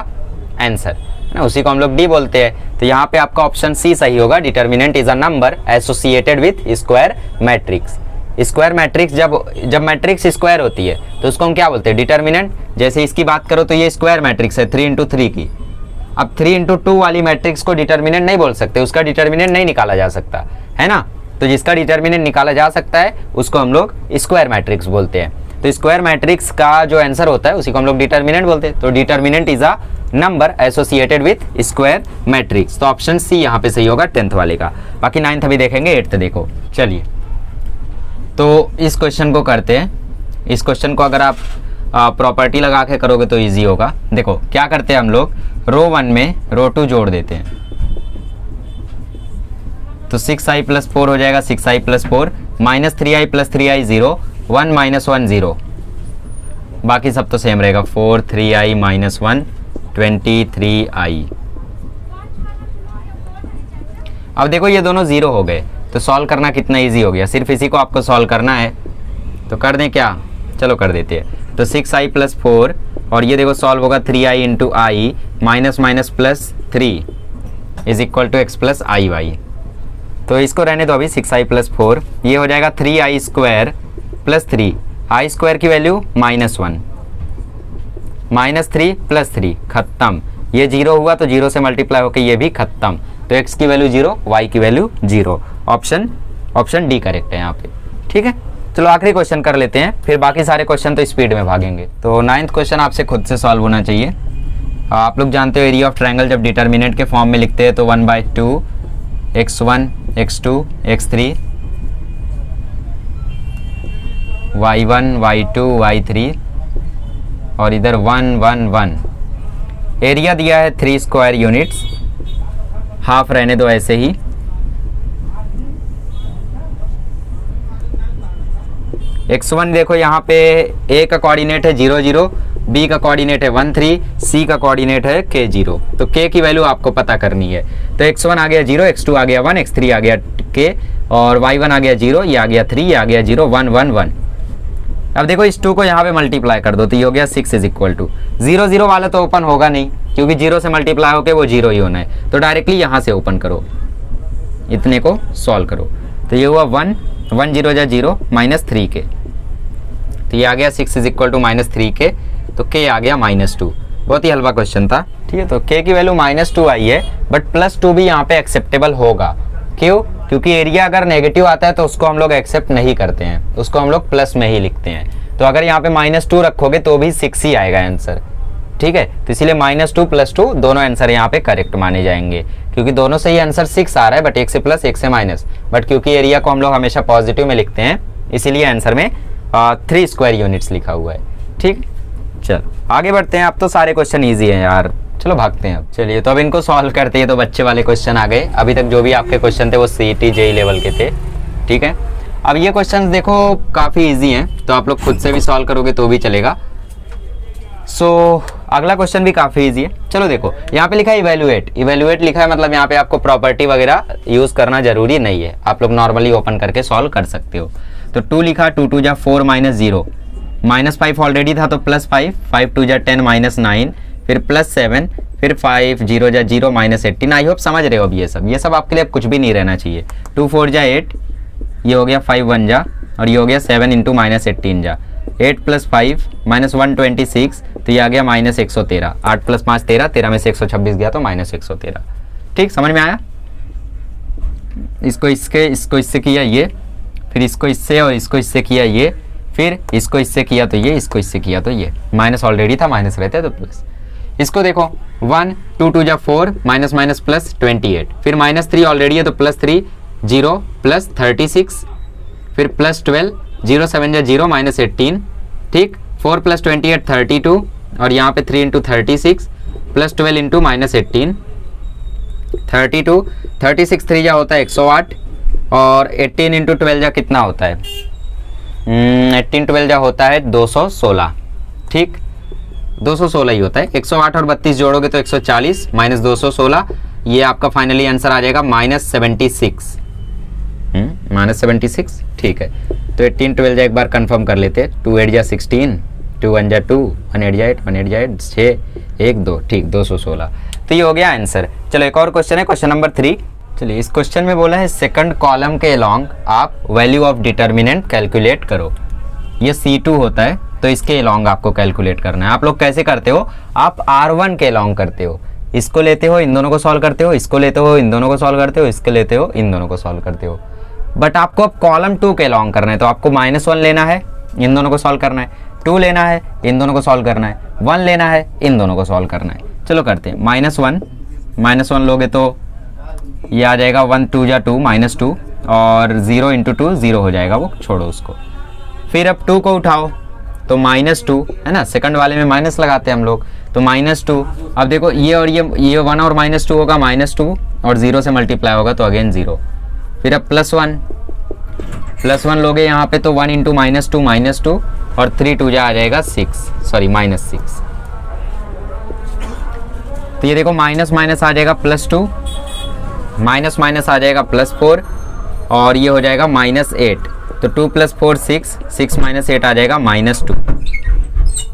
आंसर ना, उसी को हम लोग डी बोलते हैं। तो यहाँ पे आपका ऑप्शन सी सही होगा। Determinant is a number associated with square matrix. Square matrix जब मैट्रिक्स स्क्वायर होती है तो उसको हम क्या बोलते हैं? डिटर्मिनेंट। जैसे इसकी बात करो तो ये स्क्वायर मैट्रिक्स है 3 × 3 की। अब 3 × 2 वाली मैट्रिक्स को डिटर्मिनेंट नहीं बोल सकते, उसका डिटर्मिनेंट नहीं निकाला जा सकता है ना। तो जिसका डिटर्मिनेंट निकाला जा सकता है उसको हम लोग स्क्वायर मैट्रिक्स बोलते हैं। तो स्क्वायर मैट्रिक्स का जो आंसर होता है उसी को हम लोग डिटर्मिनेंट बोलते हैं। तो determinant is a number associated with square matrix. तो ऑप्शन सी यहाँ पे सही होगा 10th वाले का। बाकी 9th अभी देखेंगे, 8th देखो। चलिए तो इस क्वेश्चन को करते हैं। इस क्वेश्चन को अगर आप प्रॉपर्टी लगा के करोगे तो ईजी होगा। देखो क्या करते हैं हम लोग, रो 1 में रो 2 जोड़ देते हैं, तो 6i + 4 हो जाएगा 6i + 4 -3i + 3i 0 1 - 1 0, बाकी सब तो सेम रहेगा 4 3i - 1 23i। अब देखो ये दोनों 0 हो गए, तो सॉल्व करना कितना इजी हो गया। सिर्फ इसी को आपको सॉल्व करना है, तो कर दें क्या? चलो कर देते हैं। तो 6i + 4 और ये देखो सॉल्व होगा 3i × i -3 is equal to x + iy। तो इसको रहने दो अभी 6i + 4, ये हो जाएगा 3i² + 3, i² की वैल्यू -1 -3 + 3 खत्म। ये 0 हुआ तो 0 से मल्टीप्लाई होकर ये भी खत्म। तो x की वैल्यू 0, y की वैल्यू 0। ऑप्शन डी करेक्ट है यहाँ पे। ठीक है, चलो आखिरी क्वेश्चन कर लेते हैं, फिर बाकी सारे क्वेश्चन तो स्पीड में भागेंगे। तो 9th क्वेश्चन आपसे खुद से सॉल्व होना चाहिए। आप लोग जानते हो एरिया ऑफ ट्रायंगल जब डिटर्मिनेंट के फॉर्म में लिखते हैं तो 1/2 x1 x2 x3 y1 y2 y3 और इधर 1 1 1। एरिया दिया है 3 स्क्वायर यूनिट्स, हाफ रहने दो ऐसे ही। x1 देखो यहाँ पे a का कोऑर्डिनेट है 0 0, b का कोऑर्डिनेट है 1 3, c का कोऑर्डिनेट है k 0। तो k की वैल्यू आपको पता करनी है। तो x1 आ गया 0, x2 आ गया 1, x3 आ गया k और y1 आ गया 0, ये आ गया 3, ये आ गया 0 1 1 1। अब देखो इस 2 को यहाँ पे मल्टीप्लाई कर दो तो ये हो गया 6 इज इक्वल टू 0 0 वाला तो ओपन होगा नहीं क्योंकि 0 से मल्टीप्लाई होके वो 0 ही होना है। तो डायरेक्टली यहाँ से ओपन करो, इतने को सॉल्व करो। तो ये हुआ 1 1 0 जा 0 -3k। तो ये आ गया 6 इज इक्वल टू -3k। तो k आ गया -2। बहुत ही हल्का क्वेश्चन था, ठीक है। तो k की वैल्यू -2 आई है, बट +2 भी यहाँ पे एक्सेप्टेबल होगा। क्यों? क्योंकि एरिया अगर नेगेटिव आता है तो उसको हम लोग एक्सेप्ट नहीं करते हैं, उसको हम लोग प्लस में ही लिखते हैं। तो अगर यहाँ पे -2 रखोगे तो भी 6 ही आएगा आंसर, ठीक है। तो इसीलिए -2 +2 दोनों आंसर यहाँ पे करेक्ट माने जाएंगे, क्योंकि दोनों से ही आंसर 6 आ रहा है, बट एक से प्लस एक से माइनस। बट क्योंकि एरिया को हम लोग हमेशा पॉजिटिव में लिखते हैं इसीलिए आंसर में 3 स्क्वायर यूनिट्स लिखा हुआ है, ठीक। चलो आगे बढ़ते हैं। अब तो सारे क्वेश्चन ईजी हैं यार, चलो भागते हैं अब। चलिए तो अब इनको सॉल्व करते हैं। तो बच्चे वाले क्वेश्चन आ गए। अभी तक जो भी आपके क्वेश्चन थे वो CET JEE लेवल के थे, ठीक है। अब ये क्वेश्चंस देखो काफ़ी इजी हैं, तो आप लोग खुद से भी सॉल्व करोगे तो भी चलेगा। अगला क्वेश्चन भी काफ़ी इजी है। चलो देखो यहाँ पे लिखा है इवेल्युएट लिखा है, मतलब यहाँ पे आपको प्रॉपर्टी वगैरह यूज़ करना जरूरी नहीं है, आप लोग नॉर्मली ओपन करके सॉल्व कर सकते हो। तो 2 लिखा, 2 2 जा 4 -0, -5 ऑलरेडी था तो +5, 5 2 जा 10 -9, फिर +7, फिर 5 0 जा 0 -18। आई होप समझ रहे हो अब ये सब आपके लिए अब कुछ भी नहीं रहना चाहिए। 2 4 जा 8, ये हो गया 5 1 जा, और ये हो गया 7 × -18 जा, 8 + 5 -126, तो ये आ गया -113। 8 + 5 13, 13 में से 126 गया तो -113। ठीक, समझ में आया। इसको इससे किया ये, फिर इसको इससे और इसको इससे किया ये, फिर इसको इससे किया तो ये, इसको इससे किया तो ये। माइनस ऑलरेडी था, माइनस रहते तो प्लस। इसको देखो 1 2 2 जा 4 माइनस माइनस प्लस 28, फिर -3 ऑलरेडी है तो +3 0 प्लस 36, फिर +12 0 7 जा 0 -18। ठीक, 4 + 28 32, और यहाँ पे 3 × 36 +12 × -18 32, 36 3 जा होता है 108, और 18 × 12 जा कितना होता है 18 12 जा होता है 216। ठीक, 216 ही होता है। 108 और 32 जोड़ोगे तो 140 -216, ये आपका फाइनली आंसर आ जाएगा -76। -76। ठीक है, तो 18 12 जा एक बार कंफर्म कर लेते हैं। 2 8 जा 16, 2 1 जा 2, 1 8 जा 8, 1 8 जा 8, 6 1 2। ठीक, 216। तो ये हो गया आंसर। चलो एक और क्वेश्चन है, क्वेश्चन नंबर 3। चलिए, इस क्वेश्चन में बोला है सेकंड कॉलम के अलोंग आप वैल्यू ऑफ डिटर्मिनेंट कैलकुलेट करो। ये C2 होता है तो इसके अलोंग आपको कैलकुलेट करना है। आप लोग कैसे करते हो, आप R1 के अलोंग करते हो, इसको लेते हो इन दोनों को सॉल्व करते हो, इसको लेते हो इन दोनों को सॉल्व करते हो, इसको लेते हो इन दोनों को सॉल्व करते हो। बट आपको अब कॉलम 2 के अलोंग करना है, तो आपको -1 लेना है, इन दोनों को सॉल्व करना है, 2 लेना है, इन दोनों को सॉल्व करना है, 1 लेना है, इन दोनों को सॉल्व करना है। चलो करते हैं। -1 लोगे तो ये आ जाएगा 1 2 जा 2 -2, और 0 × 2 0 हो जाएगा, वो छोड़ो उसको। फिर अब 2 को उठाओ तो -2 है ना, सेकंड वाले में माइनस लगाते हैं हम लोग, तो -2। अब देखो ये और ये 1 और -2 होगा, -2 और 0 से मल्टीप्लाई होगा तो अगेन 0। फिर अब +1 लोगे यहाँ पे तो 1 × -2 और 3 2 जा आ जाएगा 6, सॉरी -6। तो ये देखो माइनस माइनस आ जाएगा +2, माइनस माइनस आ जाएगा +4, और ये हो जाएगा -8। तो 2 + 4 6, 6 - 8 आ जाएगा -2।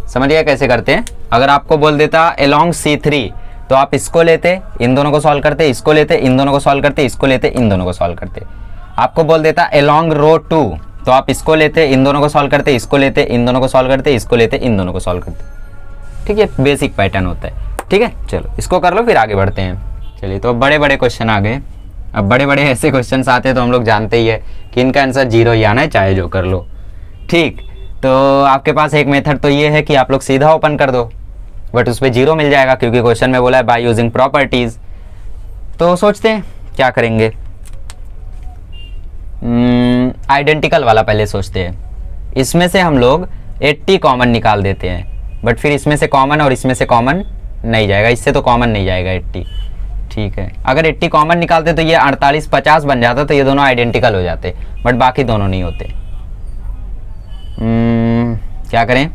समझिए कैसे करते हैं। अगर आपको बोल देता अलोंग C3 तो आप इसको लेते, इन दोनों को सॉल्व करते, इसको लेते, इन दोनों को सॉल्व करते, इसको लेते, इन दोनों को सॉल्व करते। आपको बोल देता अलोंग रो 2 तो आप इसको लेते, इन दोनों को सॉल्व करते, इसको लेते, इन दोनों को सॉल्व करते, इसको लेते, इन दोनों को सॉल्व करते। ठीक है, बेसिक पैटर्न होता है। ठीक है, चलो इसको कर लो, फिर आगे बढ़ते हैं। चलिए, तो बड़े बड़े क्वेश्चन आ गए। अब बड़े बड़े ऐसे क्वेश्चन आते हैं तो हम लोग जानते ही है कि इनका आंसर 0 ही आना है, चाहे जो कर लो। ठीक, तो आपके पास एक मेथड तो ये है कि आप लोग सीधा ओपन कर दो, बट उस पर 0 मिल जाएगा क्योंकि क्वेश्चन में बोला है बाय यूजिंग प्रॉपर्टीज। तो सोचते हैं क्या करेंगे। आइडेंटिकल वाला पहले सोचते हैं। इसमें से हम लोग 80 कॉमन निकाल देते हैं, बट फिर इसमें से कॉमन और इसमें से कॉमन नहीं जाएगा, इससे तो कॉमन नहीं जाएगा 80। ठीक है, अगर 80 कॉमन निकालते तो ये 48 50 बन जाता, तो ये दोनों आइडेंटिकल हो जाते, बट बाकी दोनों नहीं होते। क्या करें?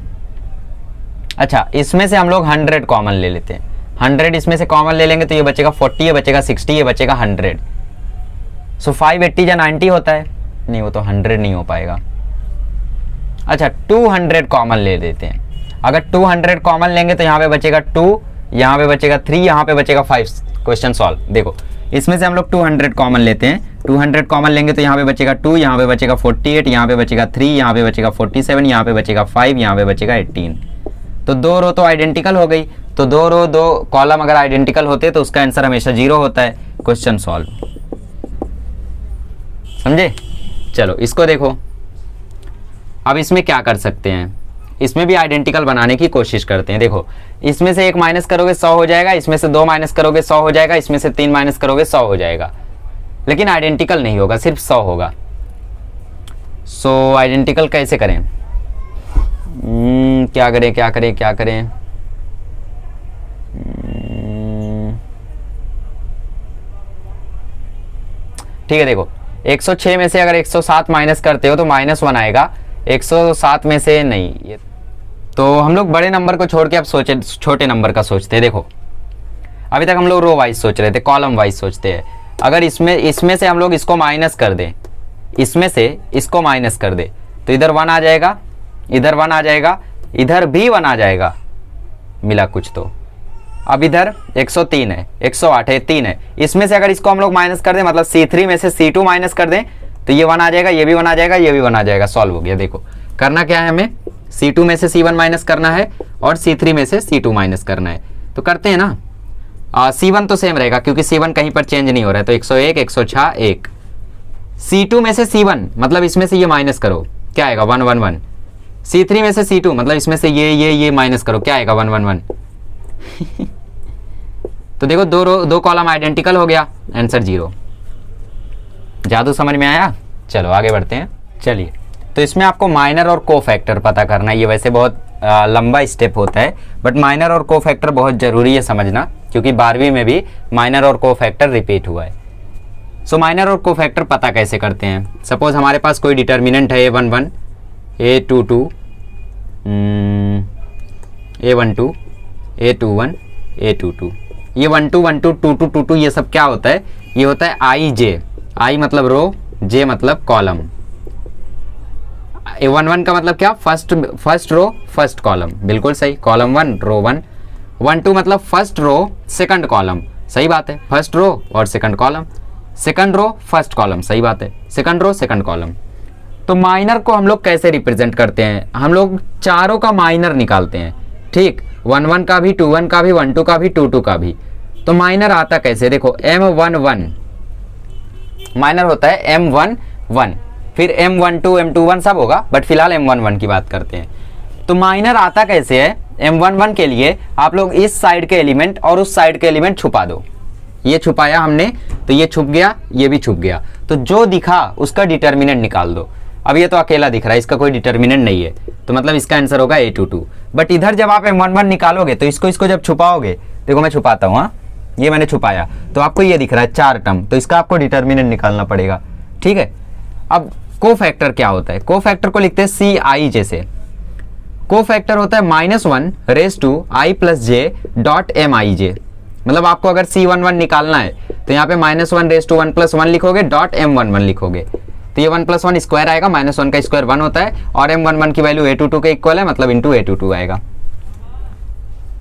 अच्छा, इसमें से हम लोग 100 कॉमन ले लेते हैं। 100 इसमें से कॉमन ले लेंगे तो ये बचेगा 40, ये बचेगा 60, ये बचेगा 100। सो 580 या 90 होता है, नहीं वो तो 100 नहीं हो पाएगा। अच्छा, 200 कॉमन ले लेते हैं। अगर 200 कॉमन लेंगे तो यहाँ पे बचेगा 2, यहाँ पे बचेगा 3, यहाँ पे बचेगा 5। Question solve. देखो, इसमें से हम लोग 200 कॉमन लेते हैं। 200 कॉमन लेंगे तो यहाँ पे बचेगा 2, यहाँ पे बचेगा 48, यहाँ पे बचेगा 3, यहाँ पे बचेगा 47, यहाँ पे बचेगा 5, यहाँ पे बचेगा 18। तो 2 रो तो आइडेंटिकल हो गई। तो 2 रो 2 कॉलम अगर आइडेंटिकल होते तो उसका आंसर हमेशा 0 होता है। Question solve. समझे? चलो इसको देखो। अब इसमें क्या कर सकते हैं, इसमें भी आइडेंटिकल बनाने की कोशिश करते हैं। देखो, इसमें से 1 माइनस करोगे 100 हो जाएगा, इसमें से 2 माइनस करोगे 100 हो जाएगा, इसमें से 3 माइनस करोगे 100 हो जाएगा, लेकिन आइडेंटिकल नहीं होगा, सिर्फ 100 होगा। सो आइडेंटिकल कैसे करें? क्या करें क्या करें क्या करें? ठीक है, देखो 106 में से अगर 107 माइनस करते हो तो -1 आएगा। 107 में से नहीं, तो हम लोग बड़े नंबर को छोड़ के अब सोचे छोटे नंबर का सोचते हैं। देखो, अभी तक हम लोग रो वाइज सोच रहे थे, कॉलम वाइज सोचते हैं। अगर इसमें से हम लोग इसको माइनस कर दें, इसमें से इसको माइनस कर दे, तो इधर 1 आ जाएगा, इधर 1 आ जाएगा, इधर भी 1 आ जाएगा, मिला कुछ तो। अब इधर 103 है, 108 है, 3 है। इसमें से अगर इसको हम लोग माइनस कर दें, मतलब C3 में से C2 माइनस कर दें, तो ये 1 आ जाएगा, ये भी 1 आ जाएगा, ये भी 1 आ जाएगा। सॉल्व हो गया। देखो, करना क्या है, हमें C2 में से C1 माइनस करना है और C3 में से C2 माइनस करना है। तो करते हैं ना। C1 तो सेम रहेगा क्योंकि C1 कहीं पर चेंज नहीं हो रहा है, तो 101, 106, 1। C2 में से C1 मतलब इसमें से ये माइनस करो, क्या आएगा? 1 1 1। C3 में से C2 मतलब इसमें से ये माइनस करो, क्या आएगा? 1 1 1। तो देखो, 2 कॉलम आइडेंटिकल हो गया, आंसर 0। जादू समझ में आया? चलो आगे बढ़ते हैं। चलिए, तो इसमें आपको माइनर और कोफैक्टर पता करना है। ये वैसे बहुत लंबा स्टेप होता है, बट माइनर और कोफैक्टर बहुत जरूरी है समझना, क्योंकि 12वीं में भी माइनर और कोफैक्टर रिपीट हुआ है। सो माइनर और कोफैक्टर पता कैसे करते हैं? सपोज हमारे पास कोई डिटर्मिनेंट है A11, A22, A12, A21, A22। ये 1 2 1 2 2 2 2 2 ये सब क्या होता है? ये होता है IJ। I मतलब रो, J मतलब कॉलम। A1 1 का मतलब क्या? फर्स्ट रो फर्स्ट कॉलम, बिल्कुल सही। कॉलम 1 रो 1। 1 2 मतलब फर्स्ट रो सेकंड कॉलम, सही बात है। फर्स्ट रो और second column. Second row first column, सही बात है। Second row second column. तो माइनर को हम लोग कैसे रिप्रेजेंट करते हैं? हम लोग चारों का माइनर निकालते हैं, ठीक। 1 1 का भी, 2 1 का भी, 1 2 का भी, 2 2 का भी। तो माइनर आता कैसे? देखो, M1 1 माइनर होता है M1 1, फिर M1 2 M2 1 सब होगा, बट फिलहाल M1 1 की बात करते हैं। तो माइनर आता कैसे है? M1 1 के लिए आप लोग इस साइड के एलिमेंट और उस साइड के एलिमेंट छुपा दो। ये छुपाया हमने, तो ये छुप गया, ये भी छुप गया, तो जो दिखा उसका डिटर्मिनेंट निकाल दो। अब ये तो अकेला दिख रहा है, इसका कोई डिटर्मिनेंट नहीं है, तो मतलब इसका आंसर होगा A22। बट इधर जब आप M1 1 निकालोगे तो इसको जब छुपाओगे, देखो मैं छुपाता हूँ, ये मैंने छुपाया, तो आपको ये दिख रहा है 4 टर्म, तो इसका आपको डिटर्मिनेंट निकालना पड़ेगा, ठीक है। अब कोफैक्टर क्या होता है? कोफैक्टर को लिखते हैं CI जैसे। कोफैक्टर होता है -1 raise to I + J dot MIJ। मतलब आपको अगर C11 निकालना है तो यहाँ पे -1 रेज़ टू 1 + 1 लिखोगे, डॉट M11 लिखोगे, तो ये 1 + 1 स्क्वायर आएगा, -1 का स्क्वायर 1 होता है, और M11 की वैल्यू A22 के इक्वल है, मतलब इंटू A22 आएगा।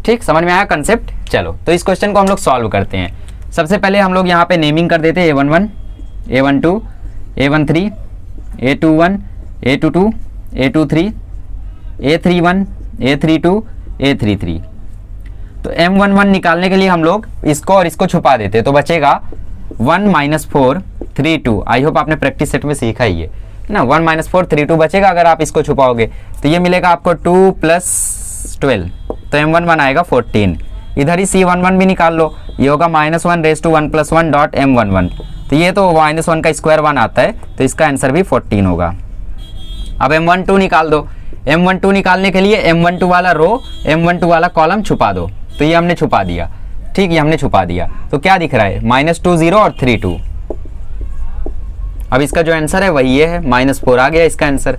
ठीक, समझ में आया कंसेप्ट? चलो, तो इस क्वेश्चन को हम लोग सॉल्व करते हैं। सबसे पहले हम लोग यहाँ पे नेमिंग कर देते हैं A11, A12, A13, A21, A22, A23, A31, A32, A33। तो M11 निकालने के लिए हम लोग इसको और इसको छुपा देते, तो बचेगा 1 - 4 3 2। आई होप आपने प्रैक्टिस सेट में सीखा ही है, ना, 1 माइनस 4 3 2 बचेगा अगर आप इसको छुपाओगे, तो ये मिलेगा आपको 2 प्लस 12, तो M11 आएगा 14। इधर ही C11 भी निकाल लो, ये होगा -1 raise to 1 plus 1 dot M11, तो ये तो -1 का स्क्वायर 1 आता है, तो इसका आंसर भी 14 होगा। अब M12 निकाल दो, M12 निकालने के लिए M12 वाला रो M12 वाला कॉलम छुपा दो, तो ये हमने छुपा दिया, ठीक, ये हमने छुपा दिया, तो क्या दिख रहा है -2 0 और 3 2। अब इसका जो आंसर है वही ये है, -4 आ गया इसका आंसर,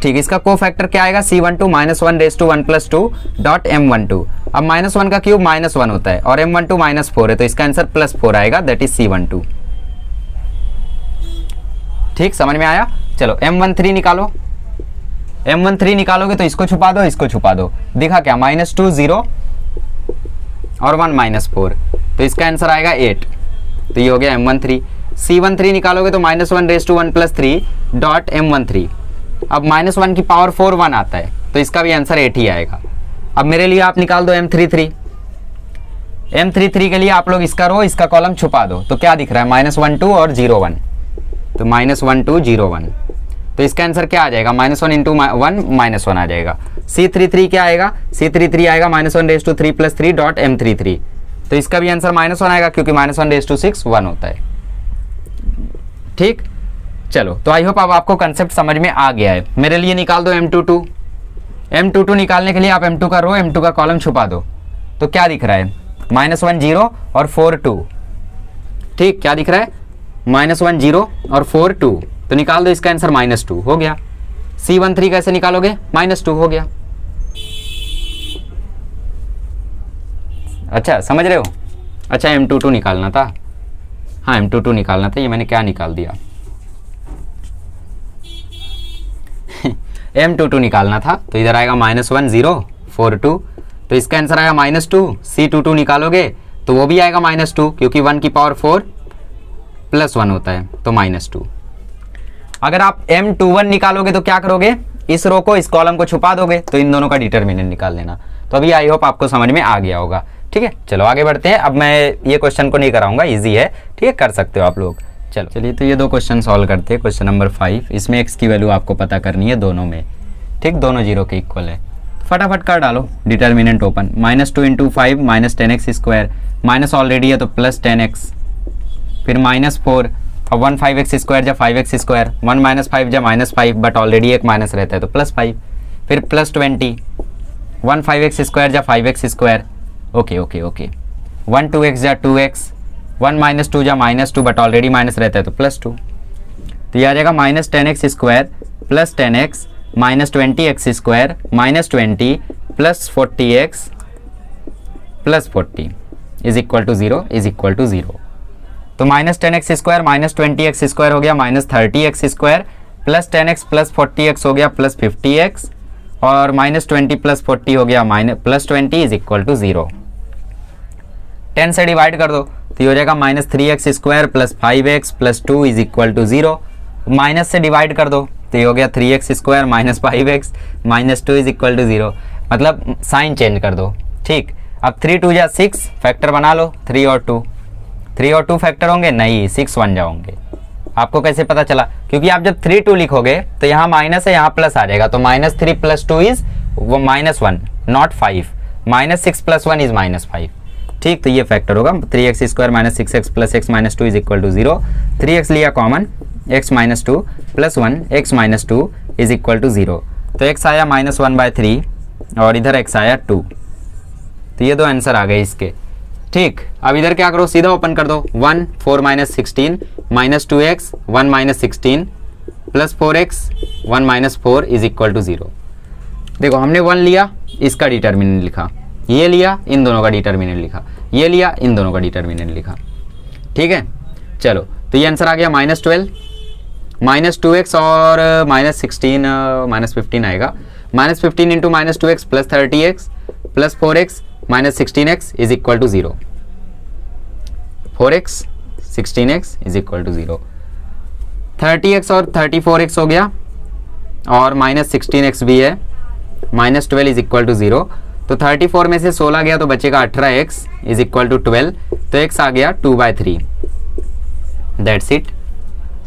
ठीक। इसका कोफैक्टर क्या आएगा, C12 -1 raise to 1 plus 2 dot M12। अब -1 का क्यूब -1 होता है और M12 -4 है, तो इसका आंसर +4 आएगा, दैट इज C12, ठीक, समझ में आया। चलो M13 निकालो, M13 निकालोगे तो इसको छुपा दो, इसको छुपा दो, दिखा क्या, -2 0 और 1 -4, तो इसका आंसर आएगा 8, तो ये हो गया M13। C13 निकालोगे तो -1 raise to 1 plus 3 dot M13। अब -1 की पावर 4 1 आता है, तो इसका भी आंसर 8 ही आएगा। अब मेरे लिए आप निकाल दो M33। M33 के लिए आप लोग इसका रो इसका कॉलम छुपा दो, तो क्या दिख रहा है, -1 2 और 0 1, तो -1 2 0 1, तो इसका आंसर क्या आ जाएगा, -1 इंटू 1 -1 आ जाएगा। C33 क्या आएगा, C33 आएगा -1 raise to 3 plus 3 dot M33, तो इसका भी आंसर -1 आएगा, क्योंकि -1 रेज टू 6 1 होता है, ठीक। चलो, तो आई होप अब आपको कंसेप्ट समझ में आ गया है। मेरे लिए निकाल दो M22। M22 निकालने के लिए आप M2 का रो M2 का कॉलम छुपा दो, तो क्या दिख रहा है, -1 0 और 4 2, ठीक, क्या दिख रहा है, -1 0 और 4 2, तो निकाल दो इसका आंसर -2 हो गया। C13 कैसे निकालोगे, -2 हो गया। अच्छा, समझ रहे हो। अच्छा, M22 निकालना था, हाँ M22 निकालना था, ये मैंने क्या निकाल दिया M22 निकालना था, तो इधर आएगा -1 0 4 2, तो इसका आंसर आएगा -2। C22 निकालोगे तो वो भी आएगा -2, क्योंकि 1 की पावर 4 प्लस 1 होता है, तो -2। अगर आप M21 निकालोगे तो क्या करोगे, इस रो को इस कॉलम को छुपा दोगे, तो इन दोनों का डिटर्मिनेंट निकाल लेना। तो अभी आई होप आपको समझ में आ गया होगा, ठीक है। चलो आगे बढ़ते हैं। अब मैं ये क्वेश्चन को नहीं कराऊंगा, इजी है, ठीक है, कर सकते हो आप लोग। चलो चलिए, तो ये दो क्वेश्चन सॉल्व करते हैं। क्वेश्चन नंबर 5, इसमें x की वैल्यू आपको पता करनी है दोनों में, ठीक, दोनों 0 के इक्वल है। फटाफट कर डालो, determinant open, -2 into 5 -10x square, minus already है तो +10x, फिर -4, अब 1 5x स्क्वायर या 5x स्क्वायर, 1 - 5 या -5, बट ऑलरेडी एक माइनस रहता है तो +5, फिर +20, 1 5x स्क्वायर या 5x square, okay okay okay, 1 2x या 2x, 1 - 2 या -2, बट ऑलरेडी माइनस रहता है तो +2, तो ये आ जाएगा -10x square plus 10x -20x square -20 plus 40x plus 40 is equal to 0 is equal to 0। तो -10x स्क्वायर -20x स्क्वायर हो गया -30x square, plus 10x plus 40x हो गया प्लस 50x, और -20 प्लस 40 हो गया +20 इज इक्वल टू 0। 10 से divide कर दो तो ये हो जाएगा -3x स्क्वायर प्लस 5x प्लस 2 इज इक्वल टू 0। माइनस से डिवाइड कर दो तो ये हो गया 3x square minus 5x minus 2 is equal to 0, मतलब साइन चेंज कर दो, ठीक। अब 3 2 या 6 फैक्टर बना लो, 3 और 2 फैक्टर होंगे, नहीं 6 बन जाओगे। आपको कैसे पता चला, क्योंकि आप जब 3 2 लिखोगे तो यहाँ माइनस है यहाँ प्लस आ जाएगा, तो -3 + 2 इज -1 नॉट 5, -6 + 1 इज -5, ठीक। तो ये फैक्टर होगा 3x square minus 6x plus x minus 2 is equal to 0। 3x लिया common, x minus 2 plus 1 x minus 2 is equal to 0। तो x आया -1/3 और इधर x आया 2, तो ये दो आंसर आ गए इसके, ठीक। अब इधर क्या करो, सीधा ओपन कर दो, 1 4 - 16 -2x 1 - 16 plus 4x 1 - 4 is equal to 0। देखो हमने 1 लिया, इसका डिटर्मिनेंट लिखा, ये लिया, इन दोनों का डिटर्मिनेंट लिखा, ये लिया, इन दोनों का डिटर्मिनेंट लिखा, ठीक है। चलो तो ये आंसर आ गया -12 -2x और -16 -15 आएगा, -15 into -2x plus 30x plus 4x minus 16x is equal to 0। 4x 16x is equal to 0। 30x और 34x हो गया और -16x भी है, -12 इज इक्वल टू 0। तो 34 में से 16 गया तो बचेगा 18x इज इक्वल टू 12, तो x आ गया 2/3। दैट्स इट,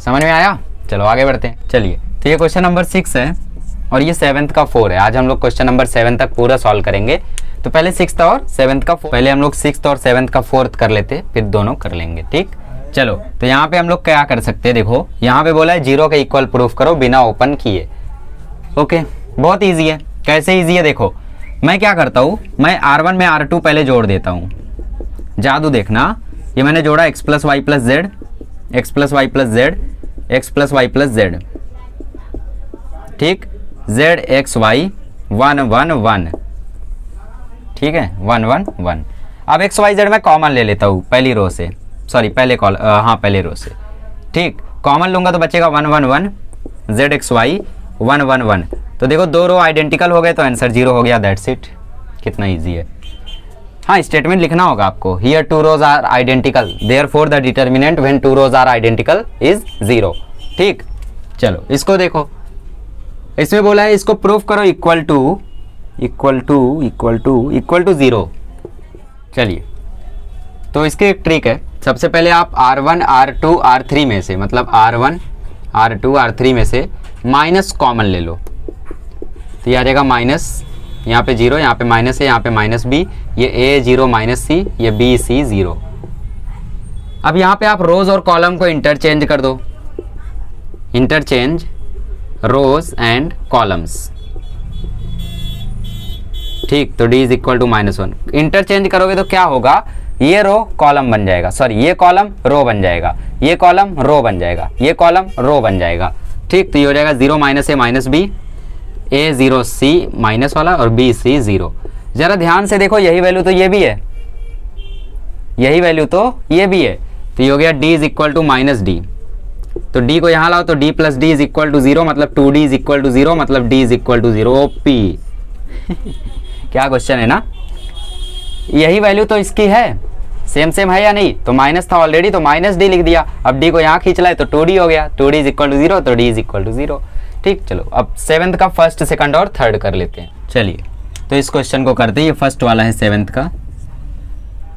समझ में आया। चलो आगे बढ़ते हैं। चलिए, तो ये क्वेश्चन नंबर 6 है और ये 7th का 4 है। आज हम लोग क्वेश्चन नंबर 7 तक पूरा सॉल्व करेंगे। तो पहले 6th और 7th का पहले हम लोग 6th और 7th का 4th कर लेते, फिर दोनों कर लेंगे। ठीक, चलो तो यहाँ पे हम लोग क्या कर सकते हैं, देखो यहाँ पे बोला है 0 के इक्वल प्रूफ करो बिना ओपन किए। ओके, बहुत ईजी है। कैसे ईजी है, देखो मैं क्या करता हूँ, मैं R1 में R2 पहले जोड़ देता हूँ। जादू देखना, ये मैंने जोड़ा x plus Y plus Z, x plus Y plus Z, x plus Y plus Z. ठीक, जेड एक्स वाई 1 1 1। ठीक है, 1 1 1। अब एक्स वाई जेड मैं कॉमन ले लेता हूँ पहली रो से, सॉरी पहले पहले रो से। ठीक, कॉमन लूंगा तो बचेगा 1 1 1, जेड एक्स वाई 1 1 1। तो देखो दो रो आइडेंटिकल हो गए तो आंसर 0 हो गया। That's it. कितना ईजी है। हाँ, स्टेटमेंट लिखना होगा आपको, here two rows are identical therefore the determinant when two rows are identical is 0। ठीक, चलो इसको देखो, इसमें बोला है इसको प्रूफ करो इक्वल टू 0। चलिए, तो इसकी एक ट्रिक है। सबसे पहले आप R1 R2 R3 में से, मतलब R1 R2 R3 में से माइनस कॉमन ले लो। तो ये आ जाएगा माइनस, यहाँ पे 0, यहाँ पे माइनस है, यहाँ पे माइनस b, ये a 0 माइनस c, ये b c 0। अब यहाँ पे आप रोज और कॉलम को इंटरचेंज कर दो, इंटरचेंज रोज एंड कॉलम्स। ठीक, तो d is equal to -1। Interchange करोगे तो क्या होगा, ये रो कॉलम बन जाएगा, सॉरी ये कॉलम रो बन जाएगा, ये कॉलम रो बन जाएगा, ये कॉलम रो बन जाएगा। ठीक, तो ये हो जाएगा 0 minus a minus b, a 0 c minus वाला और b c 0। जरा ध्यान से देखो, यही वैल्यू तो ये भी है, यही वैल्यू तो ये भी है। तो ये हो गया d is equal to minus d. तो d को यहाँ लाओ तो d plus d is equal to 0, मतलब 2d इज इक्वल टू 0, मतलब d इज इक्वल टू 0। ओपी क्या क्वेश्चन है ना। यही वैल्यू तो इसकी है, सेम सेम है या नहीं। तो माइनस था ऑलरेडी तो माइनस डी लिख दिया, अब d को यहाँ खींच लाए तो 2d हो गया, 2d इज इक्वल टू 0, तो d इज इक्वल टू 0। ठीक, चलो अब 7th का फर्स्ट सेकंड और थर्ड कर लेते हैं। चलिए, तो इस क्वेश्चन को करते हैं। ये फर्स्ट वाला है 7th का।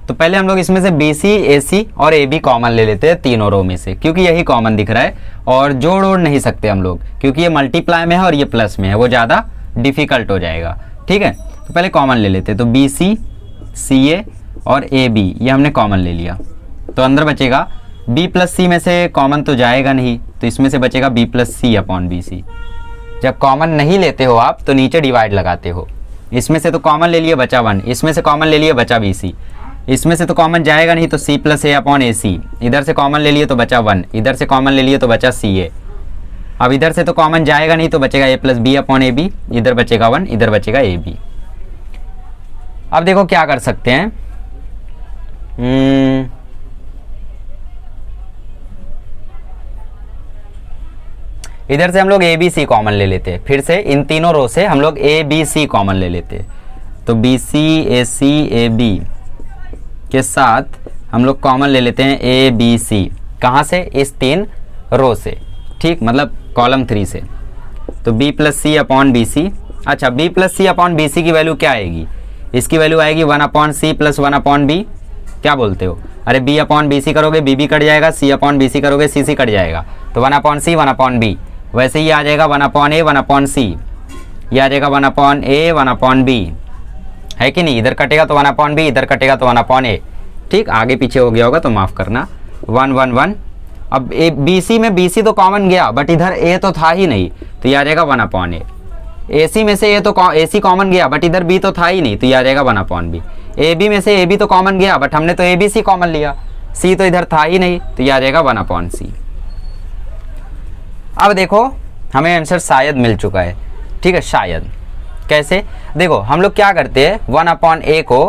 तो पहले हम लोग इसमें से BC AC और AB कॉमन ले लेते हैं तीनों रो में से, क्योंकि यही कॉमन दिख रहा है और जोड़ ओड़ नहीं सकते हम लोग, क्योंकि ये मल्टीप्लाई में है और ये प्लस में है, वो ज़्यादा डिफिकल्ट हो जाएगा। ठीक है, तो पहले कॉमन ले लेते हैं। तो BC CA और AB ये हमने कॉमन ले लिया, तो अंदर बचेगा B प्लस C में से कॉमन तो जाएगा नहीं, तो इसमें से बचेगा B plus C upon BC। जब कॉमन नहीं लेते हो आप तो नीचे डिवाइड लगाते हो। इसमें से तो कॉमन ले लिए बचा 1, इसमें से कॉमन ले लिए बचा BC, इसमें से तो कॉमन जाएगा नहीं तो C plus A upon AC। इधर से कॉमन ले लिए तो बचा 1, इधर से कॉमन ले लिए तो बचा CA। अब इधर से तो कॉमन जाएगा नहीं तो बचेगा A plus B upon AB, इधर बचेगा 1, इधर बचेगा AB। अब देखो क्या कर सकते हैं, इधर से हम लोग ABC कॉमन ले लेते हैं। फिर से इन तीनों रो से हम लोग ABC कॉमन ले लेते हैं। तो BC AC AB के साथ हम लोग कॉमन ले लेते हैं ABC। कहाँ से, इस 3 रो से। ठीक, मतलब कॉलम 3 से। तो B plus C upon BC। अच्छा, B plus C upon BC की वैल्यू क्या आएगी, इसकी वैल्यू आएगी 1 upon C plus 1 upon B। क्या बोलते हो, अरे B अपॉन BC करोगे B कट जाएगा, C अपॉन BC करोगे C कट जाएगा, तो 1 अपॉन C 1 अपॉन B। वैसे ही आ जाएगा 1 अपॉन A 1 अपॉन C, ये आ जाएगा 1 अपॉन A 1 अपॉन B, है कि नहीं। इधर कटेगा तो 1 अपॉन B, इधर कटेगा तो 1 अपॉन A। ठीक, आगे पीछे हो गया होगा तो माफ़ करना। 1 1 1। अब BC में BC तो कॉमन गया, बट इधर A तो था ही नहीं, तो ये आ जाएगा 1 अपॉन A। AC में से AC कॉमन गया, बट इधर B तो था ही नहीं, तो ये आ जाएगा 1 अपॉन B। AB में से AB तो कॉमन गया, बट हमने तो ABC कॉमन लिया, C तो इधर था ही नहीं, तो ये आ जाएगा 1 अपॉन C। अब देखो हमें आंसर शायद मिल चुका है। ठीक है, शायद कैसे, देखो हम लोग क्या करते हैं, 1 अपॉन A को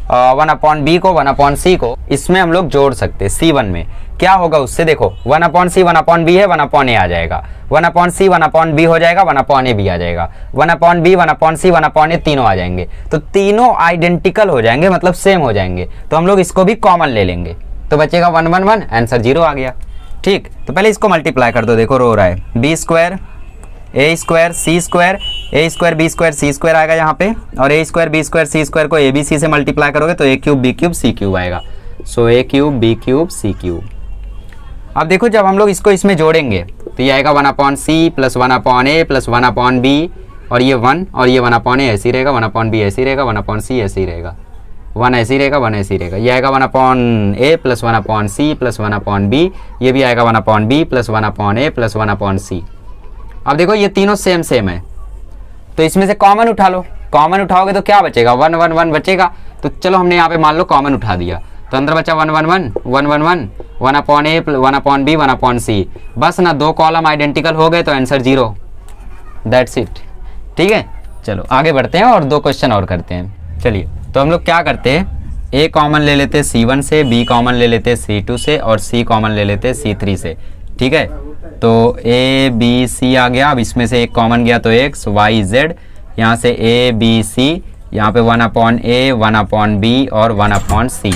1 अपॉन B को 1 अपॉन C को इसमें हम लोग जोड़ सकते हैं। C1 में क्या होगा उससे, देखो 1 अपॉन C 1 अपॉन B है, 1 अपॉन A आ जाएगा, 1 अपॉन C 1 अपॉन B हो जाएगा, 1 अपॉन A भी आ जाएगा, 1 upon B 1 upon C 1 upon A तीनों आ जाएंगे, तो तीनों आइडेंटिकल हो जाएंगे, मतलब सेम हो जाएंगे। तो हम लोग इसको भी कॉमन ले लेंगे, तो बचेगा 1 1 1, आंसर 0 आ गया। ठीक, तो पहले इसको मल्टीप्लाई कर दो। देखो रो रहा है B square A square C square, A square B square C square आएगा यहाँ पे, और A square B square C square को ABC से मल्टीप्लाई करोगे तो A cube B cube C cube आएगा। सो A cube B cube C cube. अब देखो जब हम लोग इसको इसमें जोड़ेंगे तो ये आएगा 1/c plus 1/a plus 1/b, और ये 1 और ये 1/a ऐसे ही रहेगा, 1/b ऐसे ही रहेगा, 1/c ऐसे ही रहेगा, 1 ऐसे ही रहेगा, 1 ऐसे ही रहेगा। ये आएगा 1/a plus 1/c plus 1/b, ये भी आएगा 1/b plus 1/a plus 1/c। अब देखो ये तीनों सेम सेम है, तो इसमें से कॉमन उठा लो। कॉमन उठाओगे तो क्या बचेगा, 1 1 1 बचेगा। तो चलो हमने यहाँ पे मान लो कॉमन उठा दिया, तो अंदर बचा 1 1 1 1 1 1 1/a 1/b 1/c। बस ना, दो कॉलम आइडेंटिकल हो गए तो आंसर 0। That's it. ठीक है, चलो आगे बढ़ते हैं और 2 क्वेश्चन और करते हैं। चलिए, तो हम लोग क्या करते हैं, a कॉमन ले लेते हैं C1 से, b कॉमन ले लेते हैं C2 से, और c कॉमन ले लेते हैं C3 से। ठीक है, तो a b c आ गया। अब इसमें से एक कॉमन गया तो x y z, यहाँ से a b c, यहाँ पे 1/a 1/b और 1/c।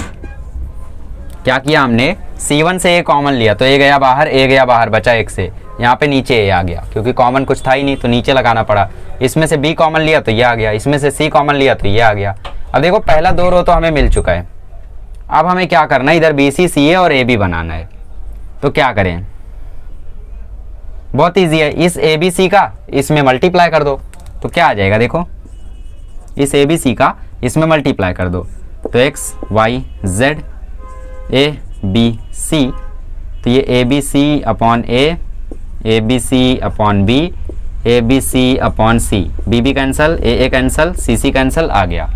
क्या किया हमने, C1 से a कॉमन लिया तो a गया बाहर, बचा एक से, यहाँ पे नीचे a आ गया, क्योंकि कॉमन कुछ था ही नहीं तो नीचे लगाना पड़ा। इसमें से b कॉमन लिया तो ये आ गया, इसमें से c कॉमन लिया तो ये आ गया। अब देखो पहला 2 रो तो हमें मिल चुका है। अब हमें क्या करना है, इधर BC CA और AB बनाना है। तो क्या करें, बहुत ईजी है, इस ABC का इसमें मल्टीप्लाई कर दो तो क्या आ जाएगा, देखो इस ABC का इसमें मल्टीप्लाई कर दो तो x y z a b c, तो ये ABC/a, ABC/b, ABC/c, b cancel, a cancel, c cancel आ गया।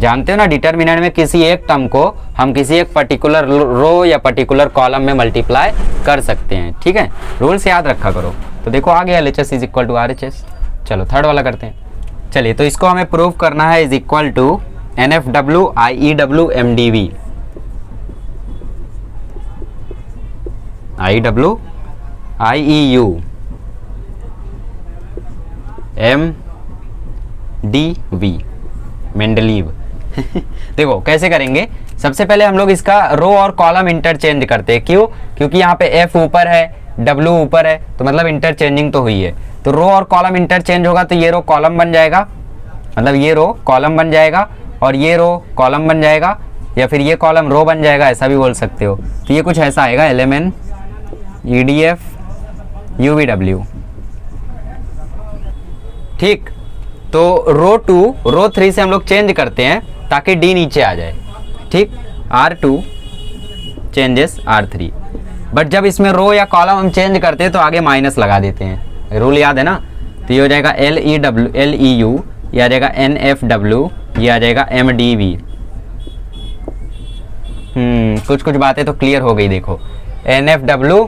जानते हो ना, डिटर्मिनेंट में किसी एक टर्म को हम किसी एक पर्टिकुलर रो या पर्टिकुलर कॉलम में मल्टीप्लाई कर सकते हैं। ठीक है, रूल्स याद रखा करो। तो देखो आ गया LHS is equal to RHS। चलो थर्ड वाला करते हैं। चलिए, तो इसको हमें प्रूव करना है, is equal to NFW IEW MDV। IEW IEU MDV, Mendeleev. देखो कैसे करेंगे, सबसे पहले हम लोग इसका रो और कॉलम इंटरचेंज करते हैं। क्यों, क्योंकि यहाँ पे F ऊपर है, W ऊपर है, तो मतलब इंटरचेंजिंग तो हुई है। तो रो और कॉलम इंटरचेंज होगा तो ये रो कॉलम बन जाएगा, मतलब ये रो कॉलम बन जाएगा, और ये रो कॉलम बन जाएगा, या फिर ये कॉलम रो बन जाएगा, ऐसा भी बोल सकते हो। तो ये कुछ ऐसा आएगा, LMN EDF UVW। ठीक, तो रो 2 रो 3 से हम लोग चेंज करते हैं ताकि D नीचे आ जाए। ठीक, R2 चेंजेस R3, बट जब इसमें रो या कॉलम हम चेंज करते हैं तो आगे माइनस लगा देते हैं, रूल याद है ना। तो ये हो जाएगा LEU, ये आ जाएगा NFW, ये आ जाएगा MDV। कुछ कुछ बातें तो क्लियर हो गई। देखो NFW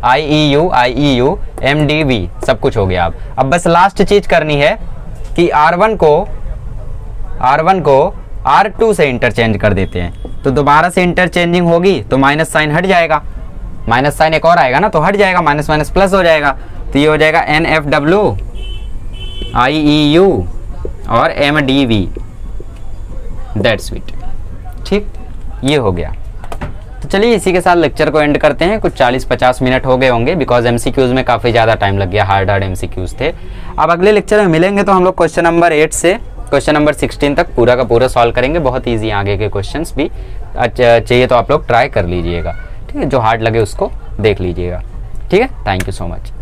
IEU MDV सब कुछ हो गया। अब बस लास्ट चीज करनी है कि R1 को R2 से इंटरचेंज कर देते हैं। तो दोबारा से इंटरचेंजिंग होगी तो माइनस साइन हट जाएगा, माइनस साइन एक और आएगा ना तो हट जाएगा, माइनस माइनस प्लस हो जाएगा। तो ये हो जाएगा NFW IEU और MDV। That's it. ठीक, ये हो गया। तो चलिए इसी के साथ लेक्चर को एंड करते हैं। कुछ 40-50 मिनट हो गए होंगे, बिकॉज MCQs में काफ़ी ज़्यादा टाइम लग गया, हार्ड MCQs थे। अब अगले लेक्चर में मिलेंगे तो हम लोग क्वेश्चन नंबर 8 से क्वेश्चन नंबर 16 तक पूरा का पूरा सॉल्व करेंगे। बहुत ईजी आगे के क्वेश्चंस भी चाहिए तो आप लोग ट्राई कर लीजिएगा। ठीक है, जो हार्ड लगे उसको देख लीजिएगा। ठीक है, थैंक यू सो मच।